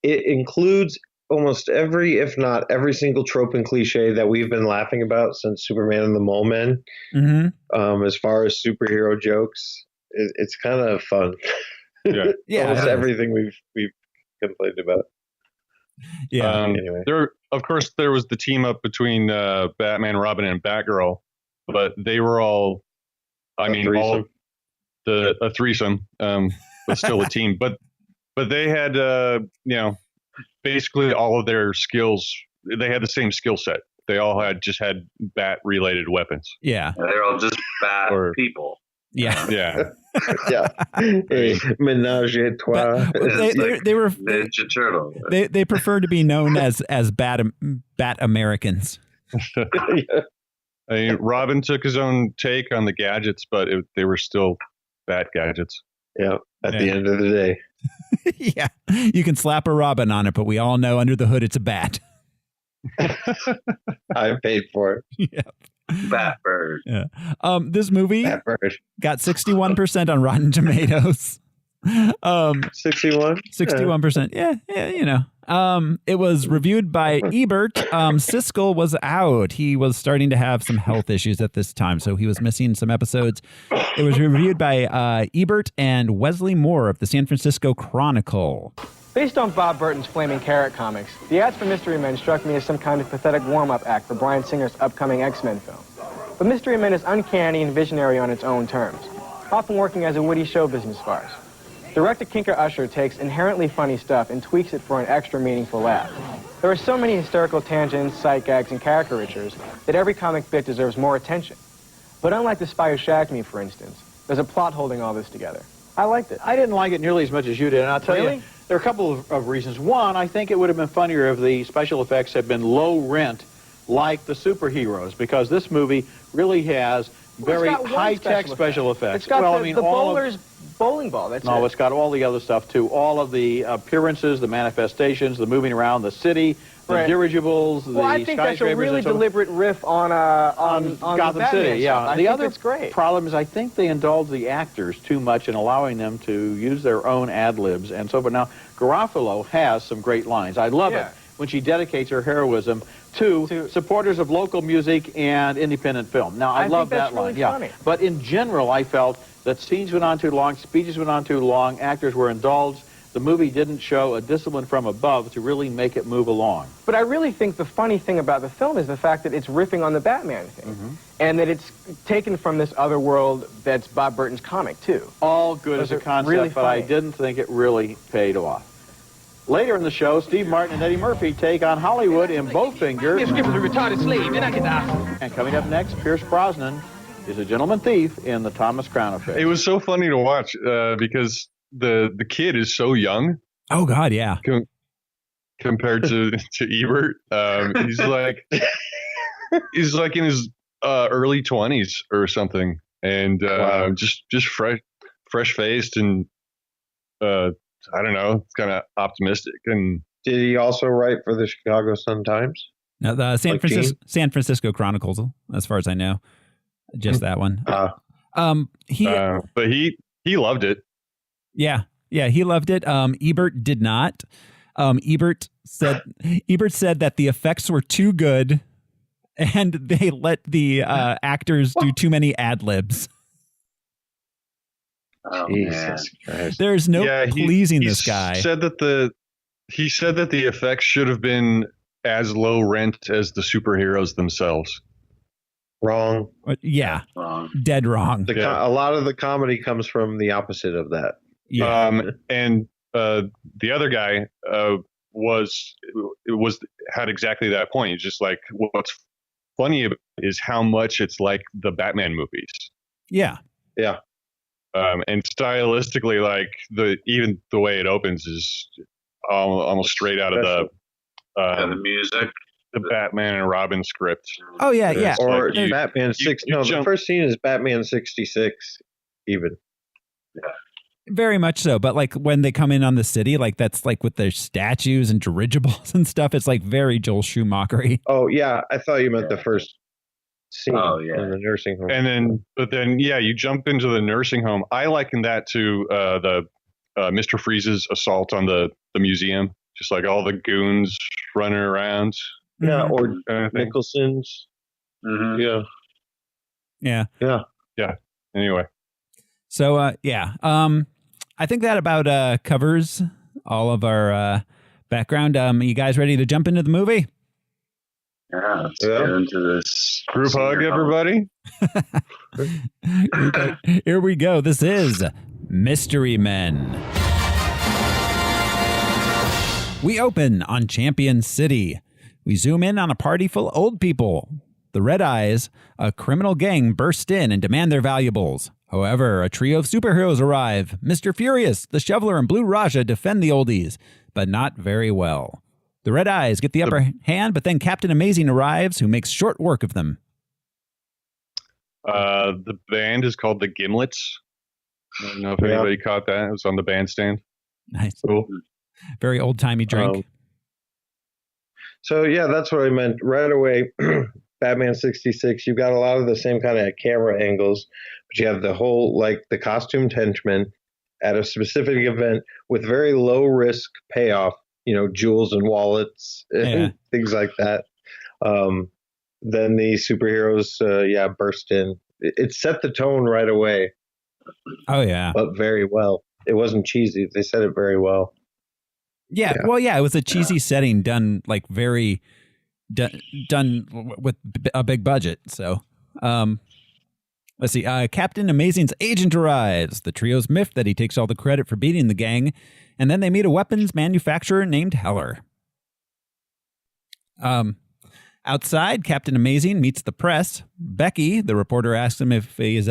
It includes almost every, if not every single trope and cliche that we've been laughing about since Superman and the Mole Men. Mm-hmm. As far as superhero jokes, it's kind of fun. Yeah. Almost everything we've complained about. Yeah. Anyway, there was the team up between Batman, Robin, and Batgirl, but they were all, a threesome, but still a team. But they had, basically all of their skills they had the same skill set. They all had bat-related weapons. Yeah. They're all just bat people. Yeah. Yeah. Yeah. Hey, menage a trois. They were Ninja Turtle. They prefer to be known as bat Americans. I mean, Robin took his own take on the gadgets, but they were still bat gadgets. Yeah. At the end of the day. Yeah. You can slap a robin on it, but we all know under the hood it's a bat. I paid for it. Yeah. Batbird. Yeah. This movie Batbird. got 61% on Rotten Tomatoes. 61? 61%. Yeah, you know. It was reviewed by Ebert. Siskel was out. He was starting to have some health issues at this time, so he was missing some episodes. It was reviewed by Ebert and Wesley Moore of the San Francisco Chronicle. Based on Bob Burton's Flaming Carrot comics, the ads for Mystery Men struck me as some kind of pathetic warm-up act for Bryan Singer's upcoming X-Men film. But Mystery Men is uncanny and visionary on its own terms, often working as a witty show business farce. Director Kinker Usher takes inherently funny stuff and tweaks it for an extra meaningful laugh. There are so many hysterical tangents, sight gags, and caricatures that every comic bit deserves more attention. But unlike The Spy Who Shagged Me, for instance, there's a plot holding all this together. I liked it. I didn't like it nearly as much as you did, and I'll tell you, there are a couple of reasons. One, I think it would have been funnier if the special effects had been low rent like the superheroes, because this movie really has very high-tech special effects. It's got the bowler's bowling ball, that's it. It's got all the other stuff, too. All of the appearances, the manifestations, the moving around the city, the dirigibles, the skyscrapers. Well, I think that's a really deliberate riff on Gotham City, yeah. I think that's great. Problem is, I think they indulge the actors too much in allowing them to use their own ad-libs and so forth. Now, Garofalo has some great lines. I love it when she dedicates her heroism to supporters of local music and independent film. Now, I love that line. Funny. But in general, I felt that scenes went on too long, speeches went on too long, actors were indulged. The movie didn't show a discipline from above to really make it move along. But I really think the funny thing about the film is the fact that it's riffing on the Batman thing. And that it's taken from this other world that's Bob Burton's comic, too. All good as a concept, but I didn't think it really paid off. Later in the show, Steve Martin and Eddie Murphy take on Hollywood in Bowfinger. Yes, give us a retarded slave, then I can die. And coming up next, Pierce Brosnan is a gentleman thief in the Thomas Crown Affair. It was so funny to watch because the kid is so young. Oh God, yeah. Compared to Ebert, he's like in his early 20s or something, and just fresh faced and I don't know, it's kind of optimistic. And did he also write for the Chicago Sun-Times? No, the San Francisco Chronicles, as far as I know. Just that one. But he loved it. Yeah, he loved it. Ebert did not. Ebert said that the effects were too good, and they let the actors do too many ad libs. Oh, Jesus Christ! There's no pleasing this guy. He said that the effects should have been as low rent as the superheroes themselves. Wrong. Yeah. Wrong. Dead wrong. A lot of the comedy comes from the opposite of that. Yeah. And the other guy had exactly that point. It's just like, what's funny about it is how much it's like the Batman movies. Yeah. Yeah. And stylistically, like even the way it opens is almost straight out of the music. The Batman and Robin script. Oh yeah. Or like Batman 6. No, the first scene is Batman 66. Even. Yeah. Very much so, but like when they come in on the city, like that's like with their statues and dirigibles and stuff. It's like very Joel Schumacher-y. Oh yeah, I thought you meant the first scene in the nursing home. And then you jump into the nursing home. I liken that to the Mr. Freeze's assault on the museum. Just like all the goons running around. Yeah, or Nicholson's. Yeah. Anyway. So, I think that about covers all of our background. You guys ready to jump into the movie? Yeah, let's get into this. Group hug, everybody. Here we go. This is Mystery Men. We open on Champion City. We zoom in on a party full of old people. The Red Eyes, a criminal gang, burst in and demand their valuables. However, a trio of superheroes arrive. Mr. Furious, the Shoveler, and Blue Raja defend the oldies, but not very well. The Red Eyes get the upper hand, but then Captain Amazing arrives, who makes short work of them. The band is called the Gimlets. I don't know if anybody caught that. It was on the bandstand. Nice. Cool. Very old-timey drink. So, yeah, that's what I meant. Right away, Batman 66, you've got a lot of the same kind of camera angles, but you have the whole, like, the costumed henchmen at a specific event with very low-risk payoff, you know, jewels and wallets and things like that. Then the superheroes, burst in. It set the tone right away. Oh, yeah. But very well. It wasn't cheesy. They said it very well. Yeah. Well, yeah, it was a cheesy setting done like very done with a big budget. So, let's see. Captain Amazing's agent arrives. The trio's miffed that he takes all the credit for beating the gang, and then they meet a weapons manufacturer named Heller. Outside, Captain Amazing meets the press. Becky, the reporter, asks him if he's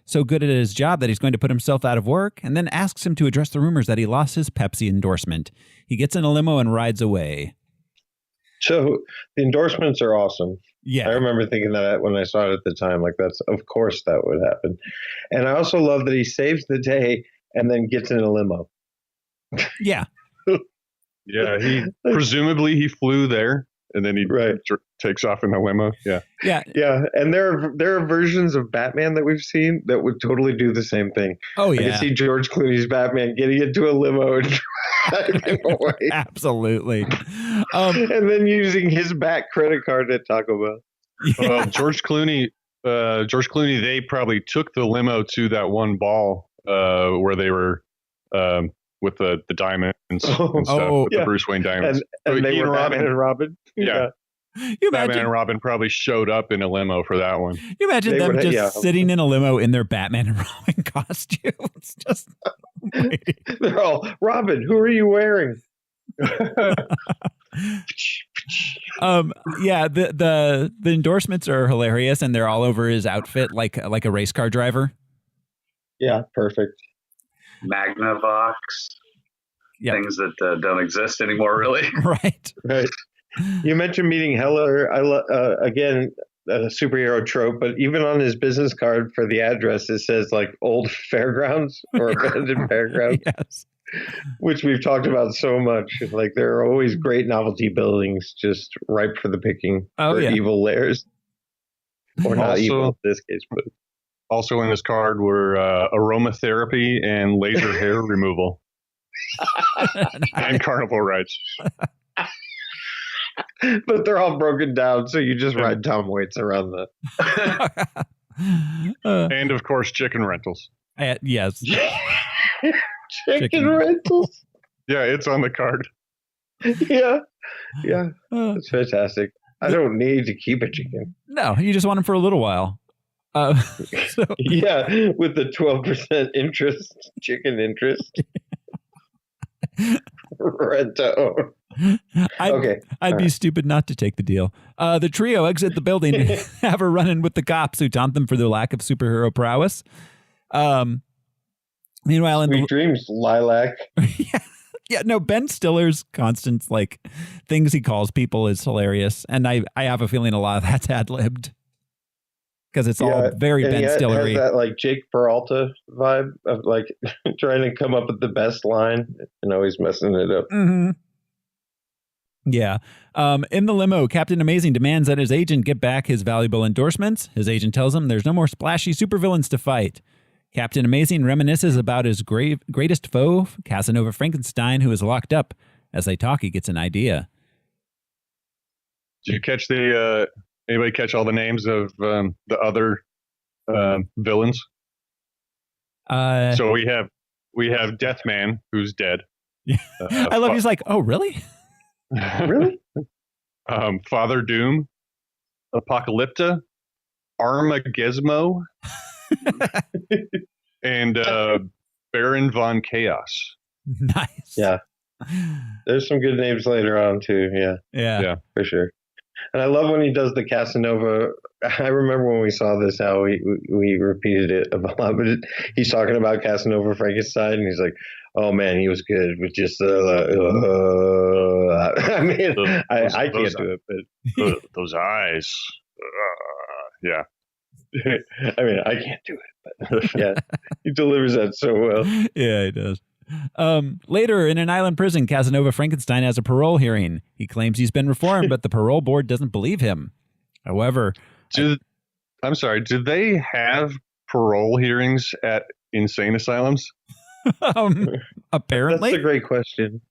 so good at his job that he's going to put himself out of work, and then asks him to address the rumors that he lost his Pepsi endorsement. He gets in a limo and rides away. So the endorsements are awesome. Yeah. I remember thinking that when I saw it at the time, like that's, of course that would happen. And I also love that he saves the day and then gets in a limo. Yeah. Yeah. Presumably he flew there. And then he takes off in the limo. Yeah. Yeah. Yeah. And there are versions of Batman that we've seen that would totally do the same thing. Oh, yeah. I can see George Clooney's Batman getting into a limo and driving away. Absolutely. And then using his Bat credit card at Taco Bell. Yeah. George Clooney, they probably took the limo to that one ball where they were with the diamonds and stuff, with the Bruce Wayne diamonds. And they were Batman and Robin. Yeah. You Batman and Robin probably showed up in a limo for that one. You imagine them sitting in a limo in their Batman and Robin costumes. Just they're all, Robin, who are you wearing? The endorsements are hilarious, and they're all over his outfit like a race car driver. Yeah, perfect. Magnavox. Things that don't exist anymore, really. Right. You mentioned meeting Heller. Again, a superhero trope, but even on his business card for the address, it says like old fairgrounds or abandoned fairgrounds. Yes. Which we've talked about so much. Like there are always great novelty buildings just ripe for the picking for evil lairs. Or not evil in this case, but. Also in this card were aromatherapy and laser hair removal. And carnival rides. But they're all broken down, so you just ride Tom Waits around the. And of course, chicken rentals. Yes. Chicken rentals? Yeah, it's on the card. Yeah. It's fantastic. I don't need to keep a chicken. No, you just want them for a little while. Yeah, with the 12% interest, chicken interest. Rent to own. I'd be stupid not to take the deal. The trio exit the building and have a run-in with the cops who taunt them for their lack of superhero prowess. Meanwhile, Sweet dreams, Lilac. Ben Stiller's constant things he calls people is hilarious, and I have a feeling a lot of that's ad-libbed. Because it's all very Ben Stillery. It has that Jake Peralta vibe of trying to come up with the best line and always messing it up. Mm-hmm. Yeah. In the limo, Captain Amazing demands that his agent get back his valuable endorsements. His agent tells him there's no more splashy supervillains to fight. Captain Amazing reminisces about his greatest foe, Casanova Frankenstein, who is locked up. As they talk, he gets an idea. Did you catch anybody catch all the names of the other villains? So we have Deathman, who's dead. I love he's like, oh, really? Really? Father Doom, Apocalypta, Armageddon, and Baron von Chaos. Nice. Yeah. There's some good names later on too. Yeah, for sure. And I love when he does the Casanova. I remember when we saw this, how we repeated it a lot. But he's talking about Casanova Frankenstein, and he's like, "Oh man, he was good with just." I mean, I can't do it, but those eyes. Yeah. I mean, I can't do it, but yeah, he delivers that so well. Yeah, he does. Later, in an island prison, Casanova Frankenstein has a parole hearing. He claims he's been reformed, but the parole board doesn't believe him. However, I'm sorry, do they have parole hearings at insane asylums? Apparently. That's a great question.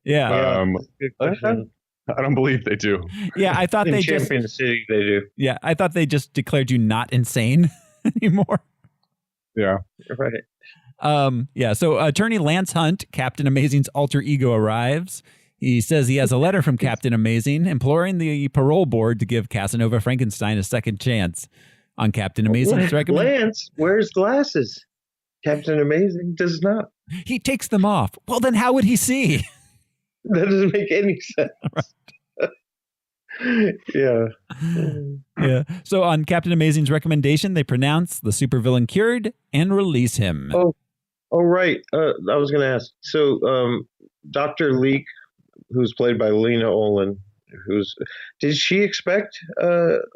Yeah. Good question. I don't believe they do. Yeah, I thought they just... Champion City, they do. Yeah, I thought they just declared you not insane anymore. Yeah. Right. So attorney Lance Hunt, Captain Amazing's alter ego, arrives. He says he has a letter from Captain Amazing imploring the parole board to give Casanova Frankenstein a second chance. On Captain Amazing's recommendation. Lance wears glasses. Captain Amazing does not. He takes them off. Well, then how would he see? That doesn't make any sense. Yeah. So on Captain Amazing's recommendation, they pronounce the supervillain cured and release him. Oh, right. I was going to ask. So, Dr. Leek, who's played by Lena Olin, did she expect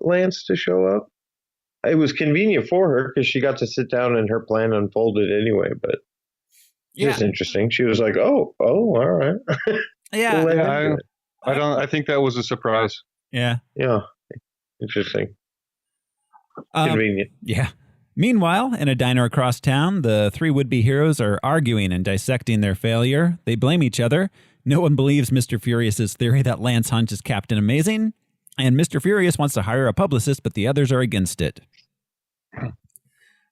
Lance to show up? It was convenient for her because she got to sit down and her plan unfolded anyway. But it's interesting. She was like, "Oh, all right." Yeah. I think that was a surprise. Yeah. Interesting. Convenient. Yeah. Meanwhile, in a diner across town, the three would-be heroes are arguing and dissecting their failure. They blame each other. No one believes Mr. Furious's theory that Lance Hunt is Captain Amazing, and Mr. Furious wants to hire a publicist, but the others are against it.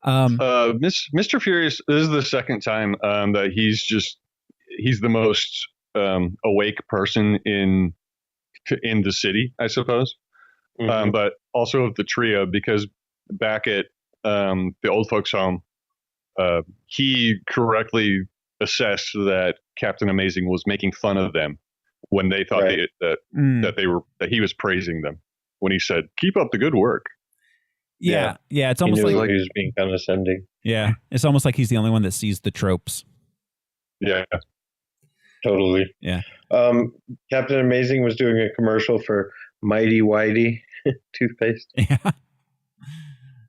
Mr. Furious, this is the second time that he's the most awake person in the city, I suppose. Mm-hmm. But also of the trio, because back at the old folks' home, he correctly assessed that Captain Amazing was making fun of them when they thought that he was praising them when he said, "Keep up the good work." Yeah. It's almost like he was being condescending. Yeah, it's almost like he's the only one that sees the tropes. Yeah, totally. Yeah. Captain Amazing was doing a commercial for Mighty Whitey toothpaste. Yeah.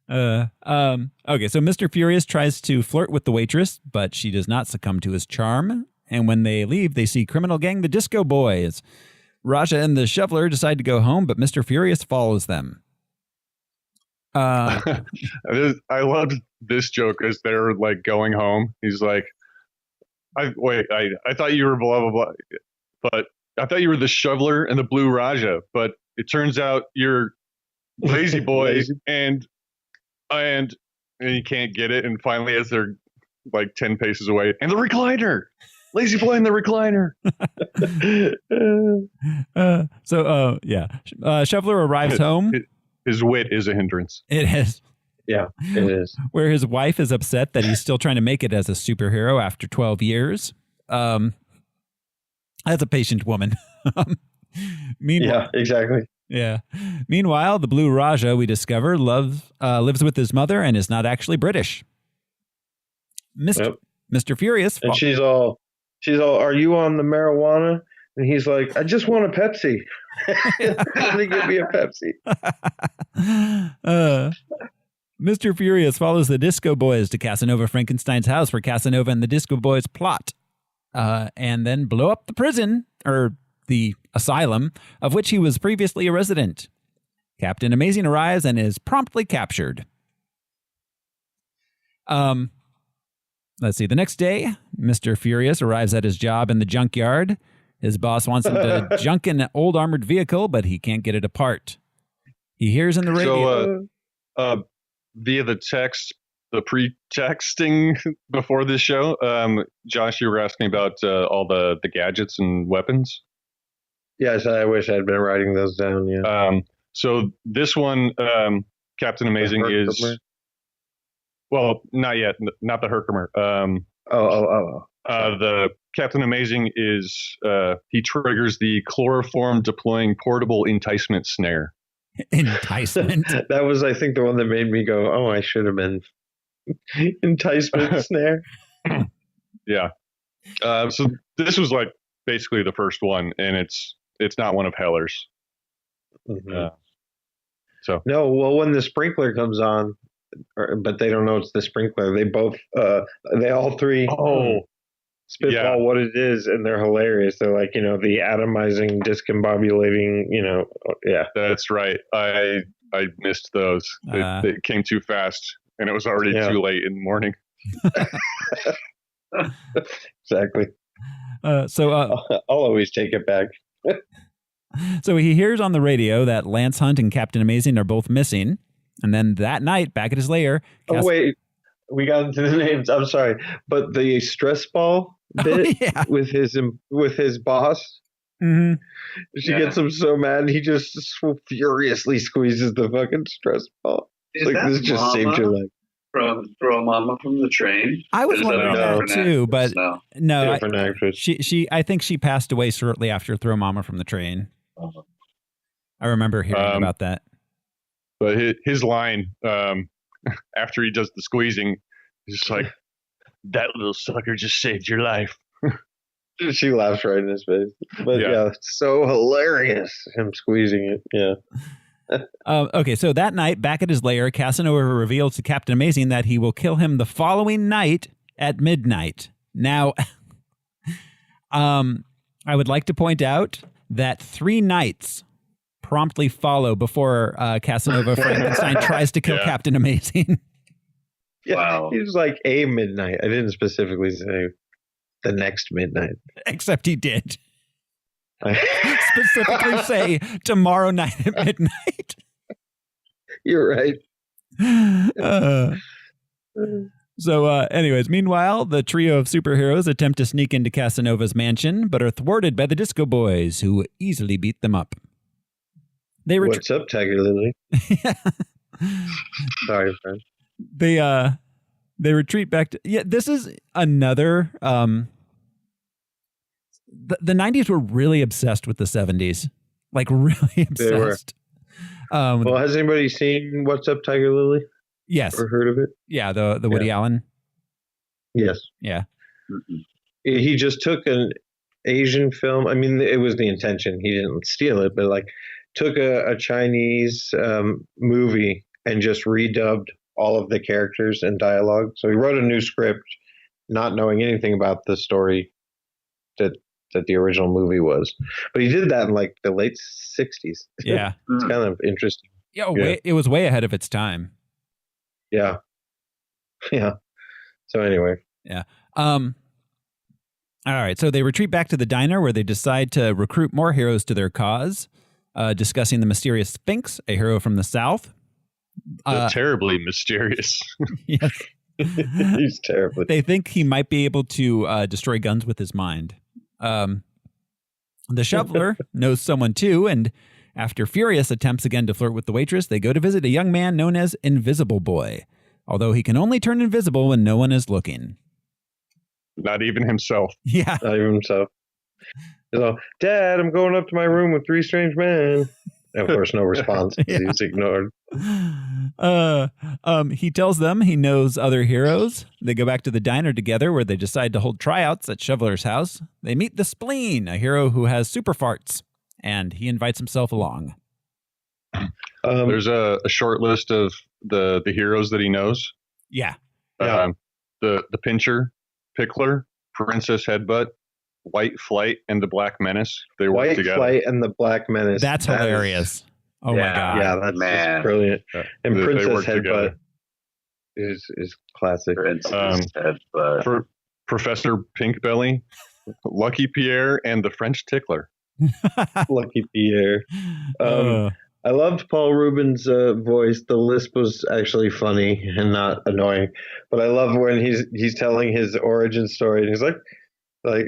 Okay, so Mr. Furious tries to flirt with the waitress, but she does not succumb to his charm. And when they leave, they see criminal gang the Disco Boys. Raja and the Shoveler decide to go home, but Mr. Furious follows them. I loved this joke as they're like going home. He's like, I thought you were blah blah blah, but I thought you were the Shoveler and the Blue Raja, but it turns out you're Lazy Boy and you can't get it. And finally, as they're like 10 paces away, and the recliner, Lazy Boy and the recliner. Shoveler arrives home. His wit is a hindrance. It is. Yeah, it is. Where his wife is upset that he's still trying to make it as a superhero after 12 years. That's a patient woman. Meanwhile, yeah, exactly. Yeah. Meanwhile, the Blue Raja, we discover, lives with his mother and is not actually British. Mr. Furious. And she's all, "Are you on the marijuana?" And he's like, "I just want a Pepsi." They give me a Pepsi. Mr. Furious follows the Disco Boys to Casanova Frankenstein's house where Casanova and the Disco Boys plot and then blow up the prison, or the asylum, of which he was previously a resident. Captain Amazing arrives and is promptly captured. Let's see. The next day, Mr. Furious arrives at his job in the junkyard. His boss wants him to junk an old armored vehicle, but he can't get it apart. He hears in the radio. So, via the text, the pre-texting before this show, Josh, you were asking about all the gadgets and weapons. Yes, I wish I'd been writing those down. Yeah. So this one, Captain Amazing is. Well, not yet. Not the Herkimer. The Captain Amazing is he triggers the chloroform deploying portable enticement snare. Enticement. That was, I think, the one that made me go, "Oh, I should have been." Enticement snare. Yeah. So this was like basically the first one, and it's not one of Heller's. Mm-hmm. So no, well, when the sprinkler comes on, but they don't know it's the sprinkler. They both, they all three, spitball what it is, and they're hilarious. They're like, the atomizing, discombobulating, yeah. That's right. I missed those. It came too fast, and it was already too late in the morning. Exactly. So I'll always take it back. So he hears on the radio that Lance Hunt and Captain Amazing are both missing. And then that night, back at his lair... wait. We got into the names. I'm sorry. But the stress ball bit with his boss, she gets him so mad, he just furiously squeezes the fucking stress ball. This just saved your life. From Throw Mama from the Train? I was wondering that too, but no. Different actress. I think she passed away shortly after Throw Mama from the Train. I remember hearing about that. But his line after he does the squeezing, he's just like, "That little sucker just saved your life." She laughs right in his face. But it's so hilarious, him squeezing it. Yeah. Okay, so that night, back at his lair, Casanova reveals to Captain Amazing that he will kill him the following night at midnight. Now, I would like to point out that 3 nights promptly follow before Casanova Frankenstein tries to kill Captain Amazing. Yeah, wow. He was like a midnight. I didn't specifically say the next midnight. Except he did. Specifically say tomorrow night at midnight. You're right. So anyways, meanwhile, the trio of superheroes attempt to sneak into Casanova's mansion, but are thwarted by the Disco Boys, who easily beat them up. What's up, Tiger Lily? Sorry, friend. They retreat back to... Yeah, this is another... the 90s were really obsessed with the 70s. Like, really obsessed. Well, has anybody seen What's Up, Tiger Lily? Yes. Or heard of it? Yeah, the Woody Allen. Yes. Yeah. He just took an Asian film. I mean, it was the intention. He didn't steal it, but like took a Chinese movie and just redubbed all of the characters and dialogue. So he wrote a new script, not knowing anything about the story that the original movie was. But he did that in like the late 60s. Yeah. It's kind of interesting. Yeah, it was way ahead of its time. Yeah. Yeah. So anyway. Yeah. All right. So they retreat back to the diner where they decide to recruit more heroes to their cause, discussing the mysterious Sphinx, a hero from the South. Terribly mysterious. Yes. He's terribly. They think he might be able to destroy guns with his mind. The shoveler knows someone too, and after furious attempts again to flirt with the waitress, they go to visit a young man known as Invisible Boy, although he can only turn invisible when no one is looking. Not even himself. Yeah. Not even himself. So, Dad, I'm going up to my room with 3 strange men. And of course, no response. He's ignored. He tells them he knows other heroes. They go back to the diner together where they decide to hold tryouts at Shoveler's house. They meet the Spleen, a hero who has super farts, and he invites himself along. There's a short list of the heroes that he knows. Yeah. The Pincher, Pickler, Princess Headbutt, White Flight, and the Black Menace. They work together. White Flight and the Black Menace. That's hilarious. Oh my God. Yeah, that's just brilliant. And Princess Headbutt is classic. Princess Headbutt. For Professor Pinkbelly, Lucky Pierre, and the French Tickler. Lucky Pierre. I loved Paul Rubin's voice. The lisp was actually funny and not annoying. But I love when he's telling his origin story, and he's like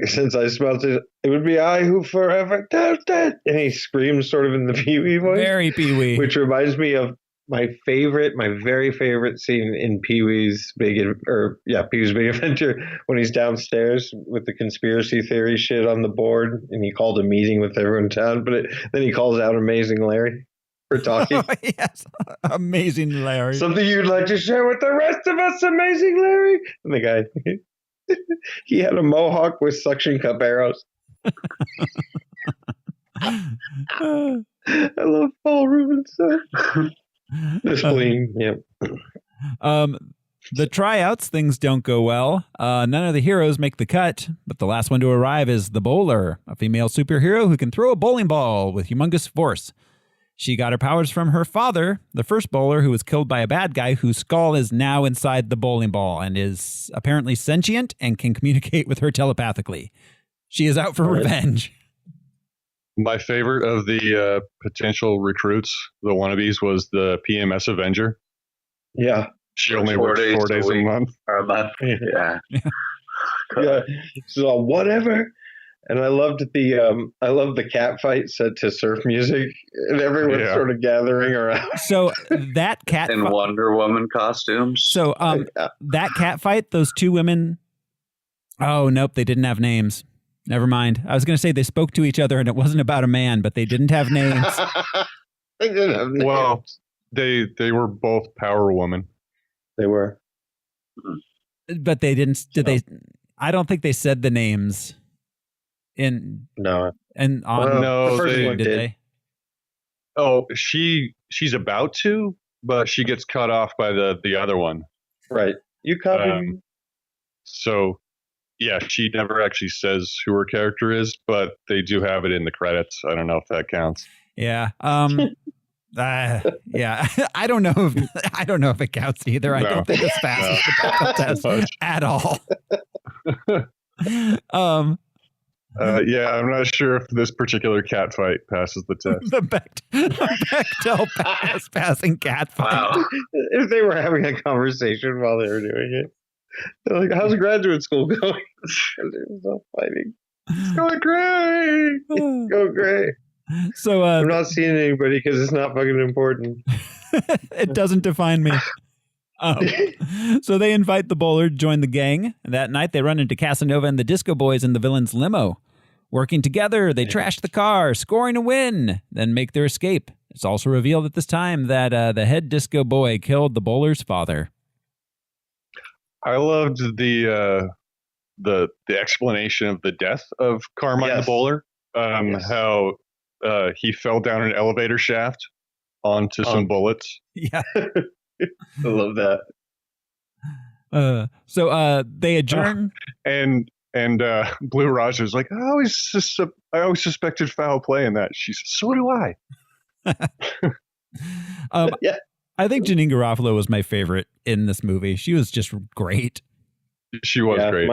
since I smelt it, it would be I who forever doubted. And he screams sort of in the Pee-wee voice. Very Pee-wee. Which reminds me of my very favorite scene in Pee-wee's Big Adventure, when he's downstairs with the conspiracy theory shit on the board, and he called a meeting with everyone in town, but then he calls out Amazing Larry for talking. Oh, yes, Amazing Larry. Something you'd like to share with the rest of us, Amazing Larry? And the guy, he had a mohawk with suction cup arrows. I love Paul Rubinson. The Spleen, yeah. The tryouts, things don't go well. None of the heroes make the cut, but the last one to arrive is the bowler, a female superhero who can throw a bowling ball with humongous force. She got her powers from her father, the first bowler, who was killed by a bad guy whose skull is now inside the bowling ball and is apparently sentient and can communicate with her telepathically. She is out for revenge. My favorite of the potential recruits, the wannabes, was the PMS Avenger. Yeah. She only works 4 days a month. Or a month. Yeah. Yeah. So whatever. And I loved the cat fight set to surf music, and everyone's sort of gathering around. So that cat in Wonder Woman costumes. So that cat fight, those two women. Oh nope, they didn't have names. Never mind. I was going to say they spoke to each other, and it wasn't about a man, but they didn't have names. They didn't have names. Well, they were both Power Woman. They were, but they didn't. Did they? I don't think they said the names. No, and on no, the they did. Oh, she's about to, but she gets cut off by the other one. Right. You copied me. So, yeah, she never actually says who her character is, but they do have it in the credits. I don't know if that counts. Yeah. Yeah. I don't know if it counts either. I don't think it's fast as the test at all. Yeah, I'm not sure if this particular cat fight passes the test. The Bechdel passing cat fight. Wow. If they were having a conversation while they were doing it, they're like, "How's graduate school going?" There's no fighting. It's going great. It's going great. So I'm not seeing anybody because it's not fucking important. It doesn't define me. So they invite the bowler to join the gang. That night, they run into Casanova and the Disco Boys in the villain's limo. Working together, they trash the car, scoring a win, then make their escape. It's also revealed at this time that the head disco boy killed the bowler's father. I loved the explanation of the death of Carmine the bowler. How he fell down an elevator shaft onto some bullets. Yeah. I love that. So they adjourn, and Blue Raja's like, I always suspected foul play in that. She says, so do I. Yeah. I think Janine Garofalo was my favorite in this movie. She was just great. She was great.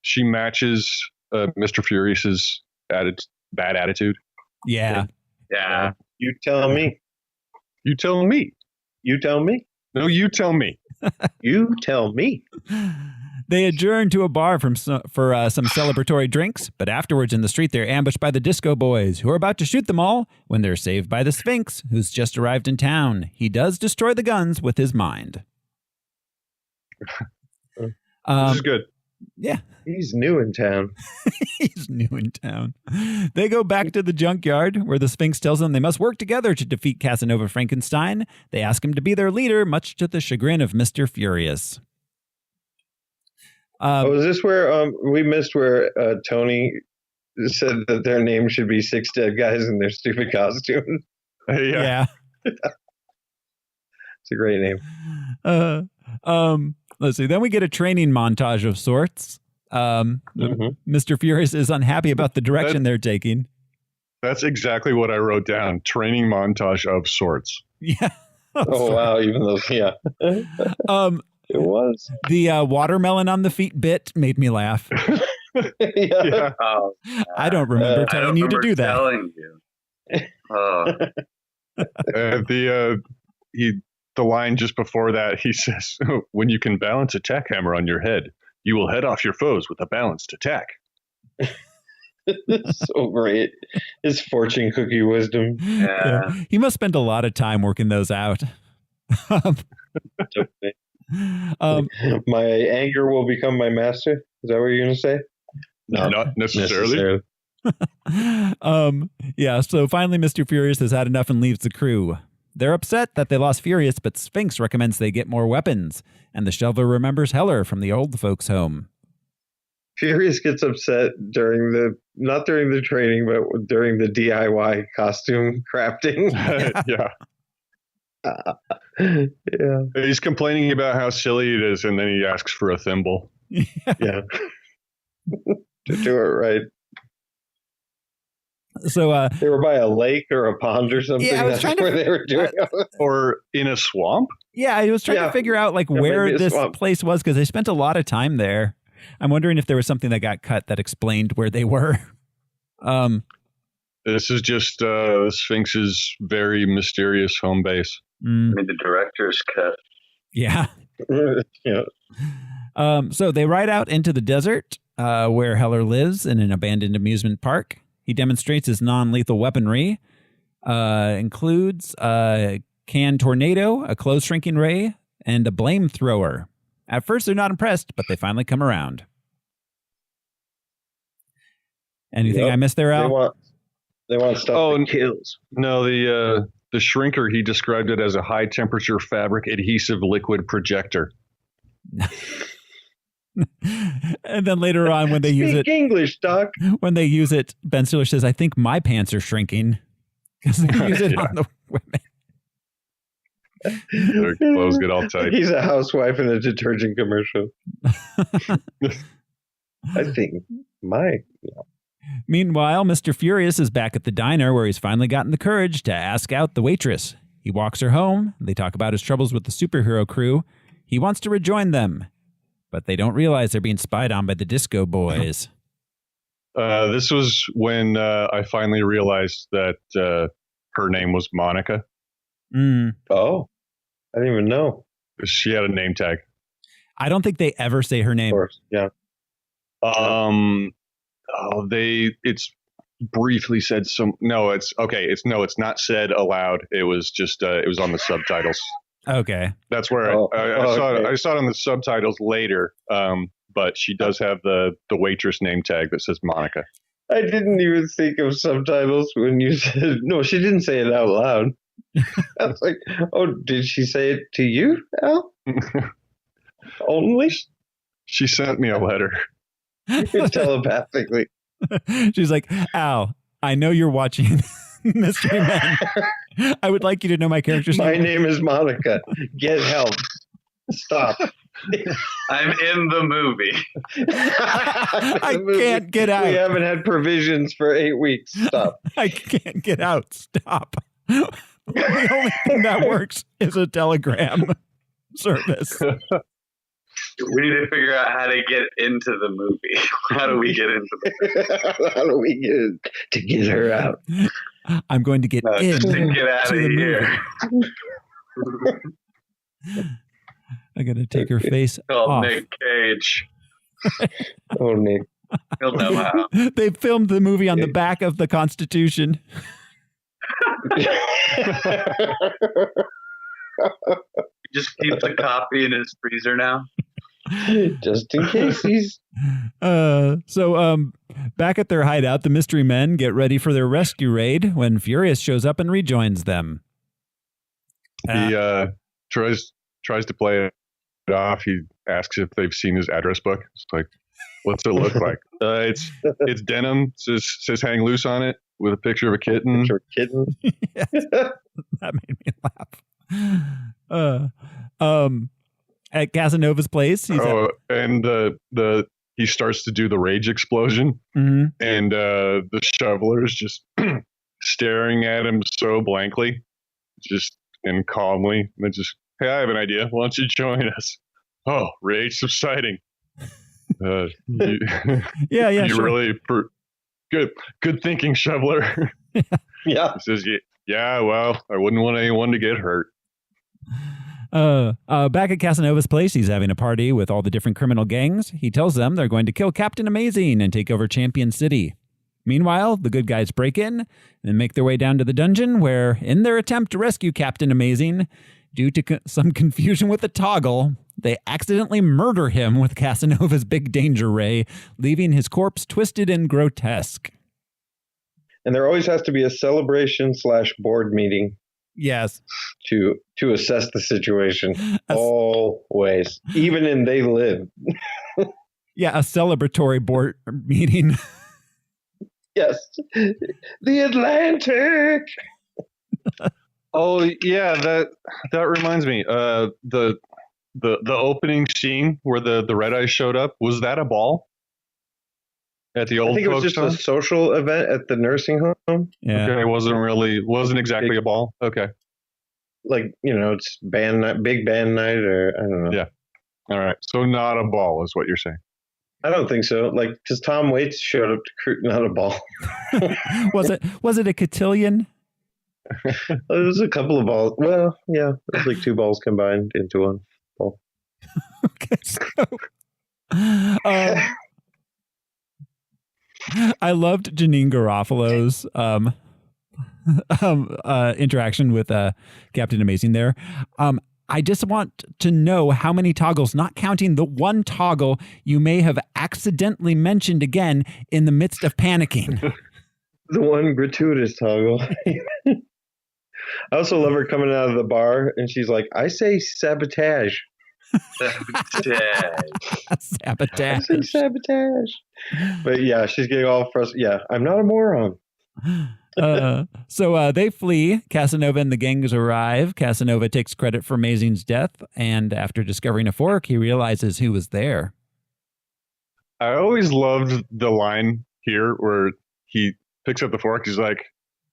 She matches Mr. Furious's bad attitude. Yeah. Yeah. You tell me. You tell me. You tell me. No, you tell me. You tell me. They adjourn to a bar for some celebratory drinks, but afterwards in the street they're ambushed by the Disco Boys, who are about to shoot them all when they're saved by the Sphinx, who's just arrived in town. He does destroy the guns with his mind. This is good. Yeah. He's new in town. He's new in town. They go back to the junkyard where the Sphinx tells them they must work together to defeat Casanova Frankenstein. They ask him to be their leader, much to the chagrin of Mr. Furious. Was this where we missed where Tony said that their name should be Six Dead Guys in their stupid costumes? Yeah. It's a great name. Let's see. Then we get a training montage of sorts. Mr. Furious is unhappy about the direction they're taking. That's exactly what I wrote down. Training montage of sorts. Yeah. Oh, wow. Even those, yeah. It was. The watermelon on the feet bit made me laugh. Yeah. Oh, I don't remember telling you to do that. Telling you. The line just before that, he says, when you can balance a tack hammer on your head, you will head off your foes with a balanced attack. So great. His fortune cookie wisdom. Yeah. He must spend a lot of time working those out. My anger will become my master. Is that what you're going to say? No, not necessarily. Yeah, so finally Mr. Furious has had enough and leaves the crew. They're upset that they lost Furious, but Sphinx recommends they get more weapons, and the shoveler remembers Heller from the old folks' home. Furious gets upset not during the training, but during the DIY costume crafting. Yeah. He's complaining about how silly it is, and then he asks for a thimble. Yeah. To do it right. So they were by a lake or a pond or something. Yeah, I was trying to, they were doing or in a swamp. Yeah, I was trying to figure out where this place was because they spent a lot of time there. I'm wondering if there was something that got cut that explained where they were. This is just Sphinx's very mysterious home base. I mean, the director's cut. Yeah. Yeah. So they ride out into the desert where Heller lives in an abandoned amusement park. He demonstrates his non-lethal weaponry, includes a canned tornado, a clothes shrinking ray, and a blame thrower. At first, they're not impressed, but they finally come around. Anything I missed there, Al? They want stuff that kills. No, the shrinker, he described it as a high-temperature fabric adhesive liquid projector. And then later on, when they use it, English, Doc. When they use it, Ben Stiller says, "I think my pants are shrinking," because they use it on the women. Their clothes get all tight. He's a housewife in a detergent commercial. I think Meanwhile, Mr. Furious is back at the diner where he's finally gotten the courage to ask out the waitress. He walks her home. They talk about his troubles with the superhero crew. He wants to rejoin them, but they don't realize they're being spied on by the Disco Boys. This was when I finally realized that her name was Monica. Oh, I didn't even know. She had a name tag. I don't think they ever say her name. Of course, yeah. It's briefly said some. No, it's okay. It's not said aloud. It was just it was on the subtitles. Okay, that's where I saw it on the subtitles later. But she does have the waitress name tag that says Monica. I didn't even think of subtitles when you said no. She didn't say it out loud. I was like, oh, did she say it to you, Al? Only? She sent me a letter. Telepathically. She's like, Al, I know you're watching Mystery Men. I would like you to know my character's name. My name is Monica. Get help. Stop. I'm in the movie. I can't get out. We haven't had provisions for 8 weeks. Stop. I can't get out. Stop. The only thing that works is a telegram service. We need to figure out how to get into the movie. How do we get into the movie? How do we get to get her out? I'm going to get in just to get out of here. I'm going to take her face off. Nick Cage. Oh, Nick. He'll know how. They filmed the movie on the back of the Constitution. Just keeps a copy in his freezer now. Just in case he's... So back at their hideout, the mystery men get ready for their rescue raid when Furious shows up and rejoins them. He tries to play it off. He asks if they've seen his address book. It's like, what's it look like? It's denim. It says hang loose on it with a picture of a kitten. Yes. That made me laugh. At Casanova's place, he starts to do the rage explosion, and the shoveler is just staring at him so blankly, just and calmly. And just, hey, I have an idea. Why don't you join us? Oh, rage subsiding. Yeah. You sure. Really good thinking, shoveler. Yeah. He says, yeah. Well, I wouldn't want anyone to get hurt. Back at Casanova's place, he's having a party with all the different criminal gangs. He tells them they're going to kill Captain Amazing and take over Champion City. Meanwhile, the good guys break in and make their way down to the dungeon where, in their attempt to rescue Captain Amazing, due to some confusion with the toggle, they accidentally murder him with Casanova's big danger ray, leaving his corpse twisted and grotesque. And there always has to be a celebration/board meeting. Yes. To assess the situation. Always. Even in They Live. Yeah, a celebratory board meeting. Yes. The Atlantic. Oh yeah, that reminds me. The opening scene where the Red Eyes showed up, was that a ball? At the old I think it was just a social event at the nursing home. Yeah. Okay, it wasn't exactly a ball. Okay. Like, it's band night, big band night, or I don't know. Yeah. All right. So not a ball is what you're saying. I don't think so. Like, because Tom Waits showed up to not a ball. Was it a cotillion? It was a couple of balls. Well, yeah, it was like 2 balls combined into one ball. Okay, so I loved Janine Garofalo's interaction with Captain Amazing there. I just want to know how many toggles, not counting the one toggle you may have accidentally mentioned again in the midst of panicking. The one gratuitous toggle. I also love her coming out of the bar and she's like, I say sabotage. Sabotage. I say sabotage. But yeah, she's getting all frustrated. Yeah, I'm not a moron. So they flee. Casanova and the gangs arrive. Casanova takes credit for Amazing's death, and after discovering a fork, he realizes who was there. I always loved the line here where he picks up the fork. He's like,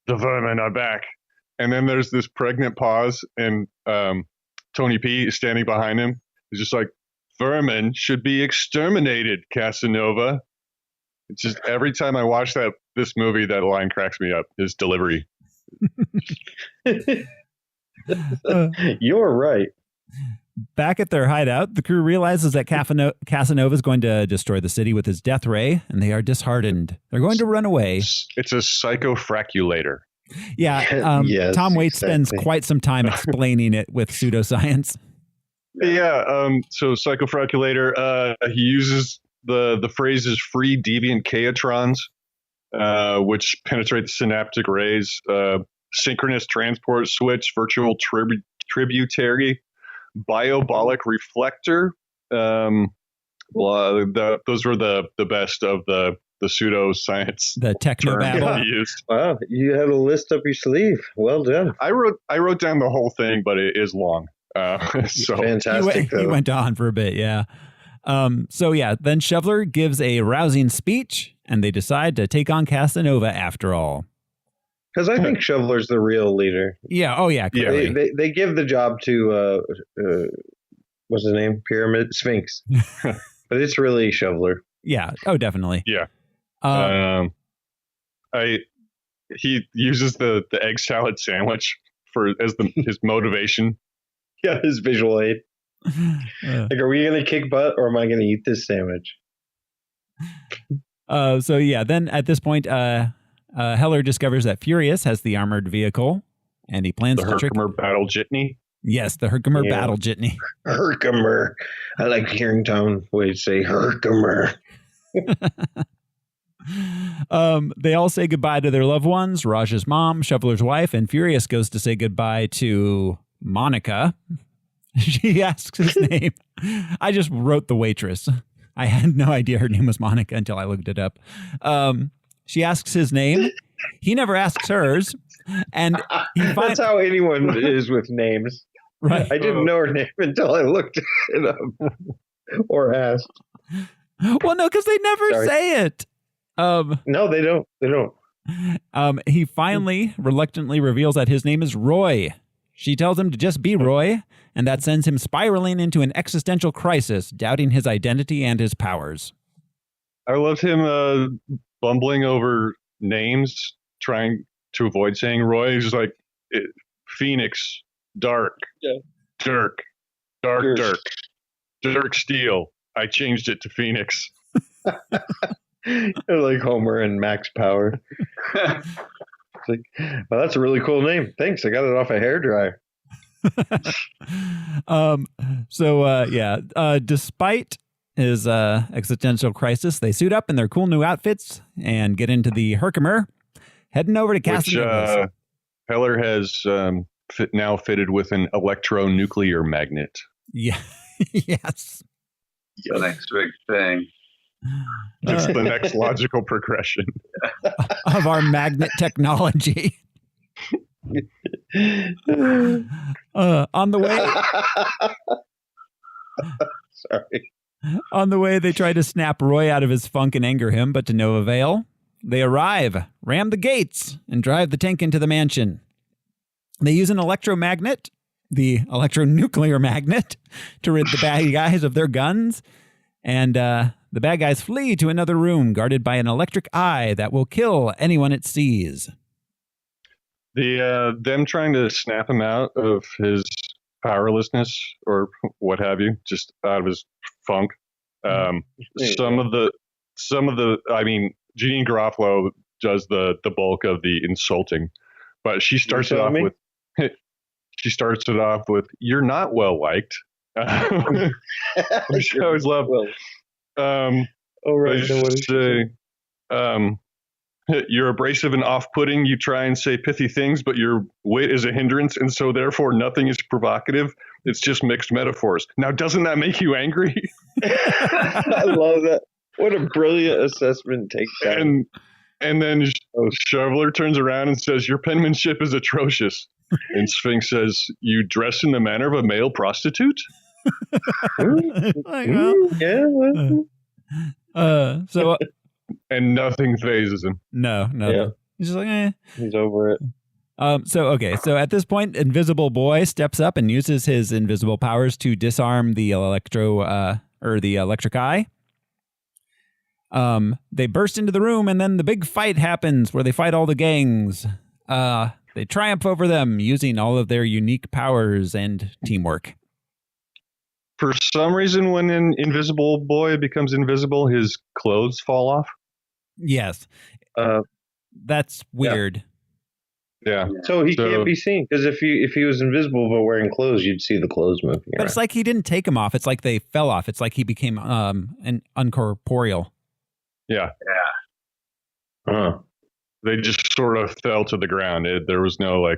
"The vermin are back," and then there's this pregnant pause, and Tony P is standing behind him. He's just like, "Vermin should be exterminated, Casanova." It's just every time I watch this movie, that line cracks me up. His delivery. You're right. Back at their hideout, the crew realizes that Casanova is going to destroy the city with his death ray, and they are disheartened. They're going to run away. It's a psychofraculator. Yeah, yes, Tom Waits exactly. spends quite some time explaining it with pseudoscience. Yeah, so psychofraculator, he uses the phrases free deviant chaotrons, which penetrate the synaptic rays, synchronous transport switch, virtual tributary, biobolic reflector. Those were the best of the pseudoscience. The technobabble. Used. Wow, you had a list up your sleeve. Well done. I wrote down the whole thing, but it is long. So fantastic. He went on for a bit, yeah. So yeah, then Shoveler gives a rousing speech, and they decide to take on Casanova after all. Because I think Shoveler's the real leader. Yeah. Oh yeah. Clearly. They give the job to what's his name? Pyramid Sphinx. But it's really Shoveler. Yeah. Oh, definitely. Yeah. He uses the egg salad sandwich as his motivation. Yeah, his visual aid. Like, are we going to kick butt or am I going to eat this sandwich? So yeah, then at this point, Heller discovers that Furious has the armored vehicle, and he plans to trick... The Herkimer Battle Jitney? Yes, the Herkimer Battle Jitney. Herkimer. I like hearing Tom Waits say Herkimer. They all say goodbye to their loved ones, Raj's mom, Shoveler's wife, and Furious goes to say goodbye to Monica. She asks his name. I just wrote the waitress. I had no idea her name was Monica until I looked it up. She asks his name. He never asks hers. And that's how anyone is with names. Right. I didn't know her name until I looked it up or asked. Well, no, because they never say it. No, they don't. They don't. He finally reluctantly reveals that his name is Roy. She tells him to just be Roy, and that sends him spiraling into an existential crisis, doubting his identity and his powers. I loved him bumbling over names, trying to avoid saying Roy. He's just like, Phoenix, Dark, Dirk, Dirk Steele. I changed it to Phoenix. Like Homer and Max Power. It's like, well, that's a really cool name. Thanks. I got it off a hairdryer. Despite his existential crisis, they suit up in their cool new outfits and get into the Herkimer, heading over to Casanova's. Which Heller has now fitted with an electronuclear magnet. Yeah. Yes. The next big thing. It's the next logical progression of our magnet technology. On the way. Sorry. On the way, they try to snap Roy out of his funk and anger him, but to no avail. They arrive, ram the gates, and drive the tank into the mansion. They use an electromagnet, the electronuclear magnet, to rid the bad guys of their guns. And the bad guys flee to another room guarded by an electric eye that will kill anyone it sees. Them trying to snap him out of his powerlessness or what have you, just out of his funk. Some of the, I mean, Jeanine Garofalo does the bulk of the insulting, but she starts it off with, "You're not well liked," which I always love. You're abrasive and off-putting. You try and say pithy things, but your wit is a hindrance, and so therefore nothing is provocative. It's just mixed metaphors. Now, doesn't that make you angry? I love that. What a brilliant assessment take that. And then Shoveler turns around and says, "Your penmanship is atrocious." And Sphinx says, "You dress in the manner of a male prostitute?" And nothing phases him. No. Yeah. He's just like, He's over it. So at this point, Invisible Boy steps up and uses his invisible powers to disarm the electric eye. They burst into the room, and then the big fight happens where they fight all the gangs. They triumph over them using all of their unique powers and teamwork. For some reason, when an Invisible Boy becomes invisible, his clothes fall off. Yes. That's weird. Yeah. So he can't be seen, because if he was invisible but wearing clothes, you'd see the clothes moving around. But it's like he didn't take them off. It's like they fell off. It's like he became an uncorporeal. Yeah. Huh. They just sort of fell to the ground. There was no I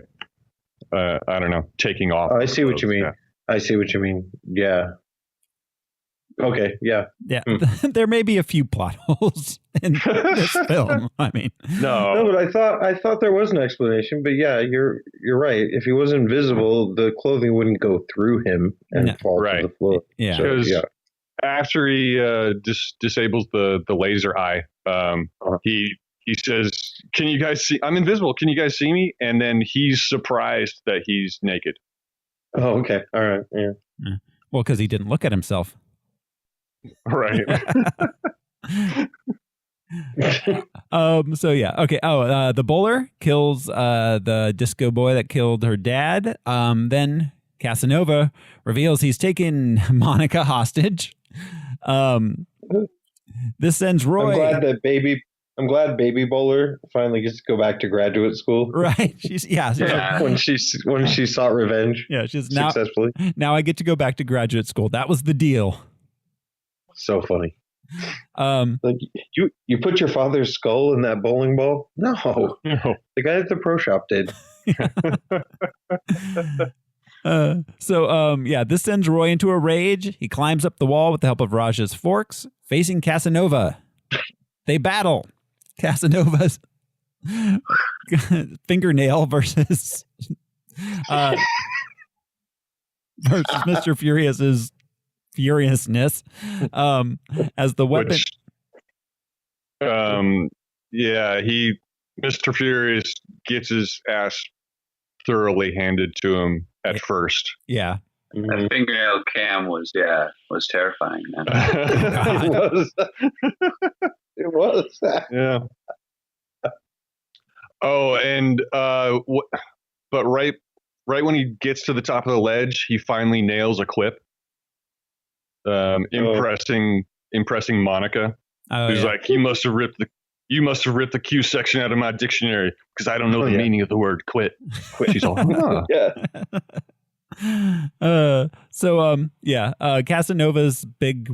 don't know, taking off. I see what you mean. Yeah. I see what you mean. Yeah. Okay. Yeah. Yeah. There may be a few plot holes in this film. I mean, no, but I thought there was an explanation. But yeah, you're right. If he was invisible, the clothing wouldn't go through him and fall to the floor. Yeah. Because after he disables the laser eye, he says, "Can you guys see? I'm invisible. Can you guys see me?" And then he's surprised that he's naked. Oh, okay. All right. Yeah. Well, because he didn't look at himself. Right. So yeah. Okay. The bowler kills the disco boy that killed her dad. Then Casanova reveals he's taken Monica hostage. This sends Roy. I'm glad baby bowler finally gets to go back to graduate school. Right. When she sought revenge. Yeah. She's successfully. Now I get to go back to graduate school. That was the deal. So funny. Like you put your father's skull in that bowling ball? No. The guy at the pro shop did. This sends Roy into a rage. He climbs up the wall with the help of Raja's forks, facing Casanova. They battle. Casanova's fingernail versus Mr. Furious's furiousness as the weapon. Mr. Furious gets his ass thoroughly handed to him at first. Yeah. That fingernail cam was terrifying. It was. Yeah. Oh, and but right when he gets to the top of the ledge, he finally nails a clip, impressing Monica. He's like, you must have ripped the Q section out of my dictionary because I don't know the meaning of the word quit. She's all, Casanova's big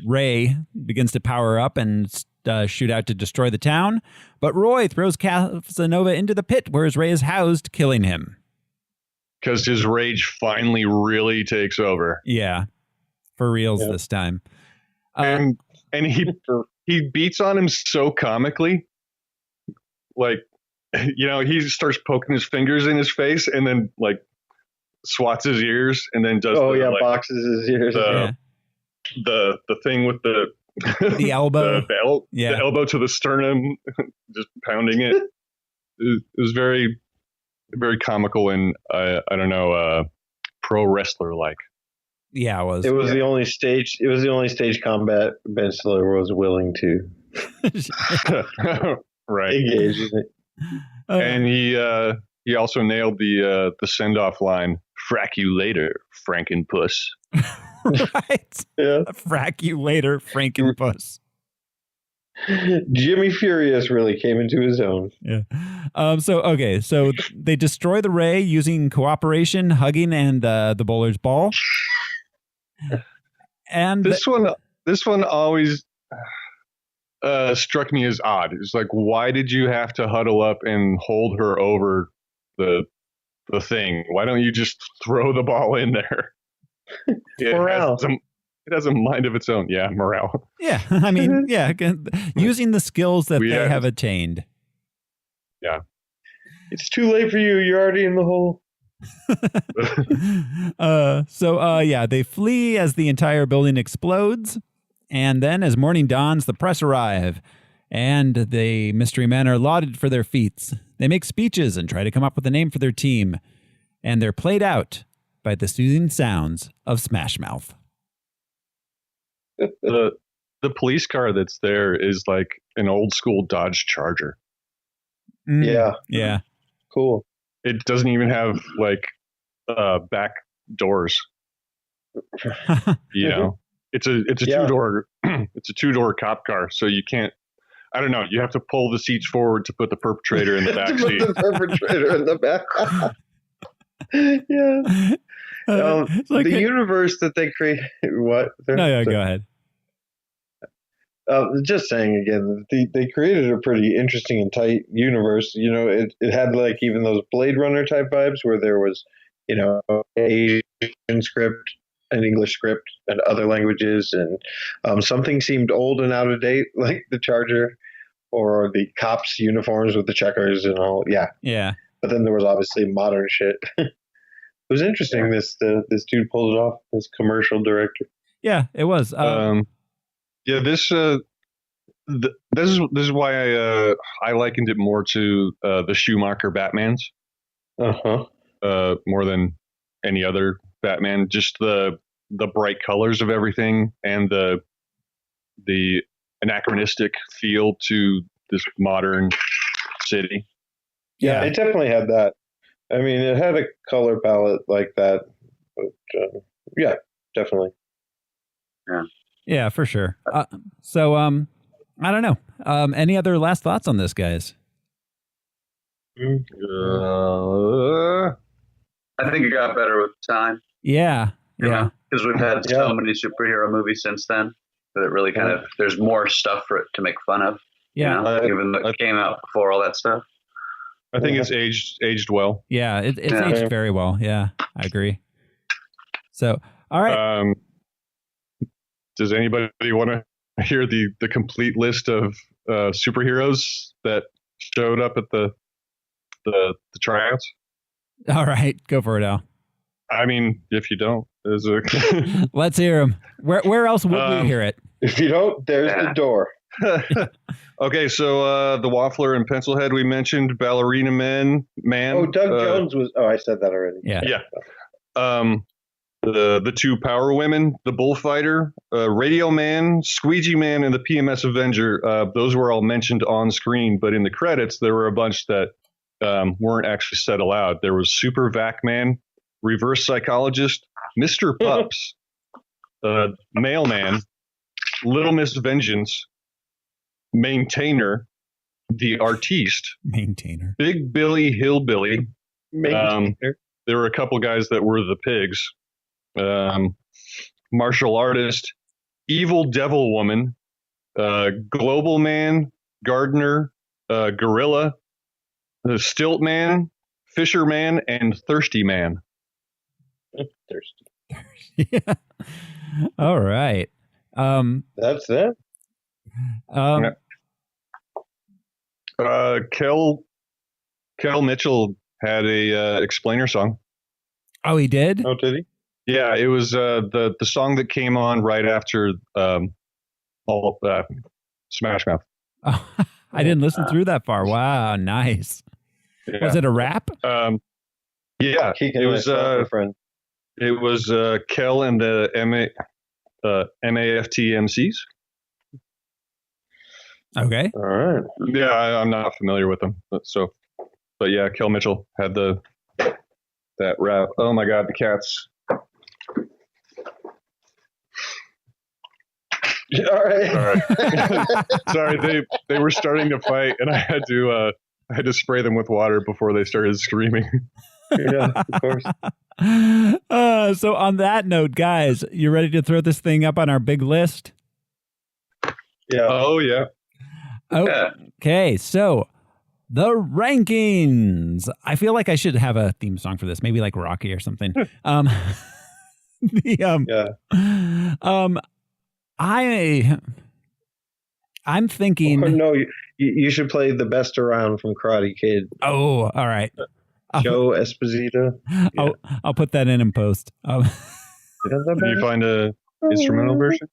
ray begins to power up and shoot out to destroy the town, but Roy throws Casanova into the pit where his ray is housed, killing him. Because his rage finally really takes over. Yeah, for reals this time. And he beats on him so comically. Like, he starts poking his fingers in his face and then like swats his ears and then does boxes his ears. The thing with the elbow. The elbow to the sternum, just pounding it. It was very, very comical and I don't know, pro wrestler like. Yeah, it was. It was the only stage. It was the only stage combat Ben Stiller was willing to engage in it. And he also nailed the send off line. Frack you later, Frankenpuss. Right. Yeah. Frack you later, Frankenpuss. Jimmy Furious really came into his own. Yeah. So they destroy the ray using cooperation, hugging, and the bowler's ball. And this one always struck me as odd. It's like, why did you have to huddle up and hold her over the thing? Why don't you just throw the ball in there? Morale. It has a mind of its own. Yeah, morale. Yeah, I mean, using the skills that they have attained. Yeah. It's too late for you. You're already in the hole. They flee as the entire building explodes. And then as morning dawns, the press arrive. And the mystery men are lauded for their feats. They make speeches and try to come up with a name for their team. And they're played out by the soothing sounds of Smash Mouth. The police car that's there is like an old school Dodge Charger. Yeah. Cool. It doesn't even have like back doors. It's a two-door it's a two-door cop car, so you can't. I don't know. You have to pull the seats forward to put the perpetrator in the back seat. The perpetrator in the back. Yeah. The universe that they create. What? Go ahead. Just saying again, they created a pretty interesting and tight universe. It had like even those Blade Runner type vibes where there was, Asian script and English script and other languages, and something seemed old and out of date, like the Charger or the cops' uniforms with the checkers and all. Yeah. Yeah. But then there was obviously modern shit. It was interesting. This dude pulled it off. This commercial director. Yeah, it was. This is why I likened it more to the Schumacher Batmans. More than any other Batman. Just the bright colors of everything and the anachronistic feel to this modern city. Yeah, it definitely had that. I mean, it had a color palette like that. But, yeah, definitely. Yeah. Yeah, for sure. I don't know. Any other last thoughts on this, guys? I think it got better with time. Yeah. Because we've had so many superhero movies since then that it really kind of, there's more stuff for it to make fun of. Yeah. Even though it came out before all that stuff. I think it's aged well. Yeah, it's aged very well. Yeah, I agree. So, all right. Does anybody want to hear the complete list of superheroes that showed up at the tryouts? All right, go for it, Al. I mean, if you don't, there's let's hear them. Where else would we hear it? If you don't, there's the door. Okay, so the Waffler and Pencilhead we mentioned, Ballerina Man. Oh, Doug Jones was. Oh, I said that already. Yeah. The two Power Women, the Bullfighter, Radio Man, Squeegee Man, and the PMS Avenger. Those were all mentioned on screen, but in the credits there were a bunch that weren't actually said aloud. There was Super Vac Man, Reverse Psychologist, Mr. Pups, Mailman, Little Miss Vengeance, Maintainer, the Artiste, Maintainer, Big Billy Hillbilly. Maintainer. There were a couple guys that were the pigs. Martial Artist, Evil Devil Woman, Global Man, Gardener, Gorilla, the Stilt Man, Fisher Man, and Thirsty Man. Thirsty. Yeah. All right. That's it. Kel Mitchell had a explainer song. Oh, he did? Oh, did he? Yeah, it was the song that came on right after Smash Mouth. Oh, I didn't listen through that far. Wow, nice. Yeah. Was it a rap? Yeah, it was Kel and the MAFT MCs. Okay. All right. Yeah, I'm not familiar with them, but yeah, Kel Mitchell had that rap. Oh my God, the cats. All right. Sorry, they were starting to fight, and I had to spray them with water before they started screaming. Yeah, of course. So on that note, guys, you ready to throw this thing up on our big list? Yeah. Oh yeah. Okay, so the rankings. I feel like I should have a theme song for this, maybe like Rocky or something. I'm thinking. Oh, no, you should play the best around from Karate Kid. Oh, all right. Joe Esposito. Yeah. I'll put that in post. Did you find a instrumental version?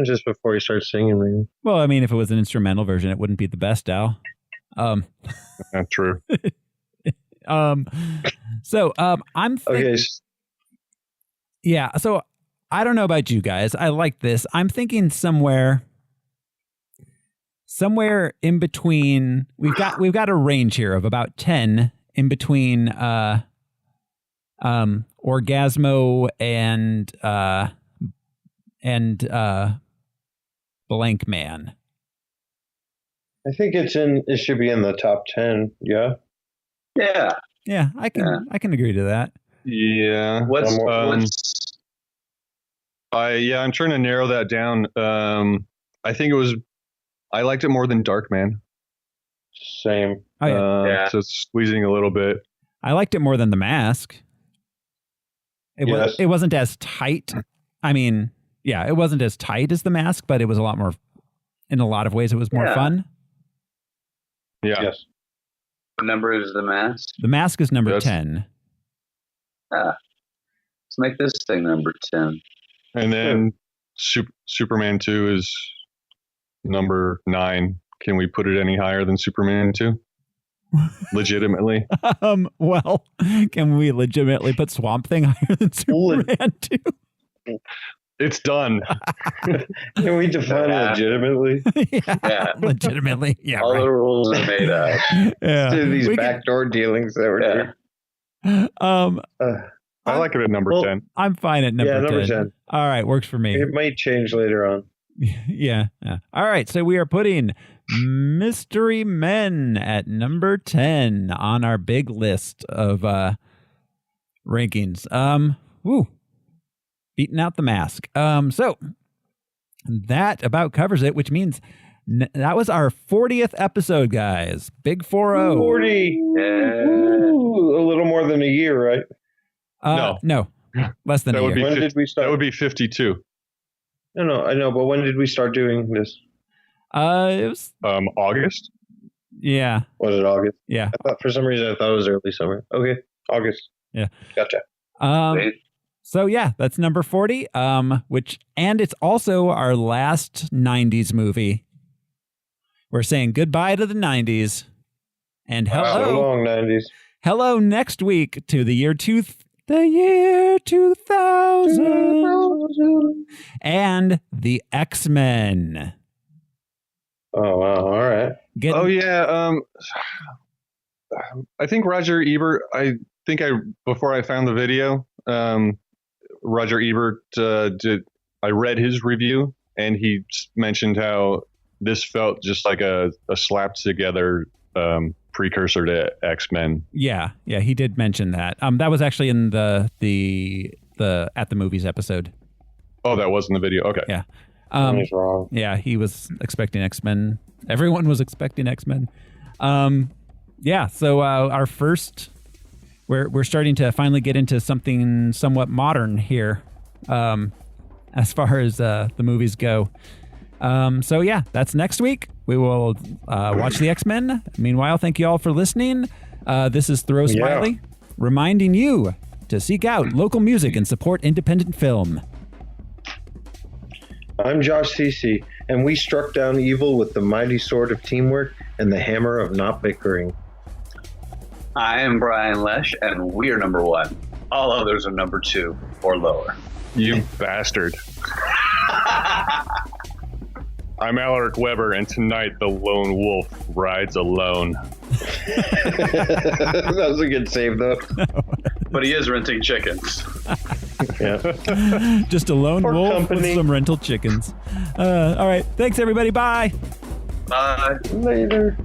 Just before you start singing, man. Well, I mean, if it was an instrumental version, it wouldn't be the best, Al. True. So I'm thinking. Okay. Yeah. So I don't know about you guys. I like this. I'm thinking somewhere in between. We've got a range here of about 10 in between Orgasmo and Blank Man. I think it should be in the top 10. Yeah. Yeah, I can agree to that. Yeah. I'm trying to narrow that down. I think I liked it more than Darkman. Same. Oh, yeah. So it's squeezing a little bit. I liked it more than The Mask. It wasn't as tight. I mean, yeah, it wasn't as tight as The Mask, but it was a lot more. In a lot of ways, it was more fun. Yeah. Yes. What number is The Mask? The Mask is number 10. Let's make this thing number 10. And then Superman 2 is number 9. Can we put it any higher than Superman 2? Legitimately. Well, can we legitimately put Swamp Thing higher than Superman 2? It's done. Can we define legitimately? Yeah, legitimately. Yeah, all the rules are made up. Yeah, these backdoor dealings that we're doing. I like it at number 10. I'm fine at number 10. All right, works for me. It might change later on. Yeah. All right, so we are putting Mystery Men at number 10 on our big list of rankings. Beating out The Mask. So that about covers it, which means that was our 40th episode, guys. Big 40. 40. Ooh, a little more than a year, right? No. Less than a year. When did we start? That would be 52. No, I know, but when did we start doing this? It was August. Yeah. Was it August? Yeah. For some reason I thought it was early summer. Okay, August. Yeah. Gotcha. So yeah, that's number 40. And it's also our last 90s movie. We're saying goodbye to the 90s. And hello. So long, 90s. Hello next week to the year 2000. And the X-Men. Oh wow! All right. I think Roger Ebert. Before I found the video, Roger Ebert did. I read his review, and he mentioned how this felt just like a slapped together precursor to X-Men. Yeah, he did mention that. That was actually in the At the Movies episode. Oh, that was in the video. Okay. Yeah. He's wrong. Yeah, he was expecting X-Men. Everyone was expecting X-Men. So our first, we're starting to finally get into something somewhat modern here, as far as the movies go. That's next week. We will watch the X-Men. Meanwhile, thank you all for listening. This is Throw Smiley, reminding you to seek out local music and support independent film. I'm Josh Cece, and we struck down evil with the mighty sword of teamwork and the hammer of not bickering. I am Brian Lesh, and we are number 1. All others are number 2 or lower. You bastard. I'm Alaric Weber, and tonight the lone wolf rides alone. That was a good save, though. But he is renting chickens. Yeah. Just a lone wolf with some rental chickens. All right. Thanks, everybody. Bye. Bye. Later.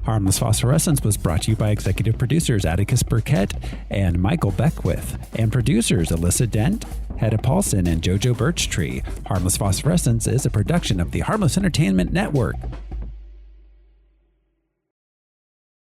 Harmless Phosphorescence was brought to you by executive producers Atticus Burkett and Michael Beckwith, and producers Alyssa Dent, Hedda Paulson, and Jojo Birchtree. Harmless Phosphorescence is a production of the Harmless Entertainment Network.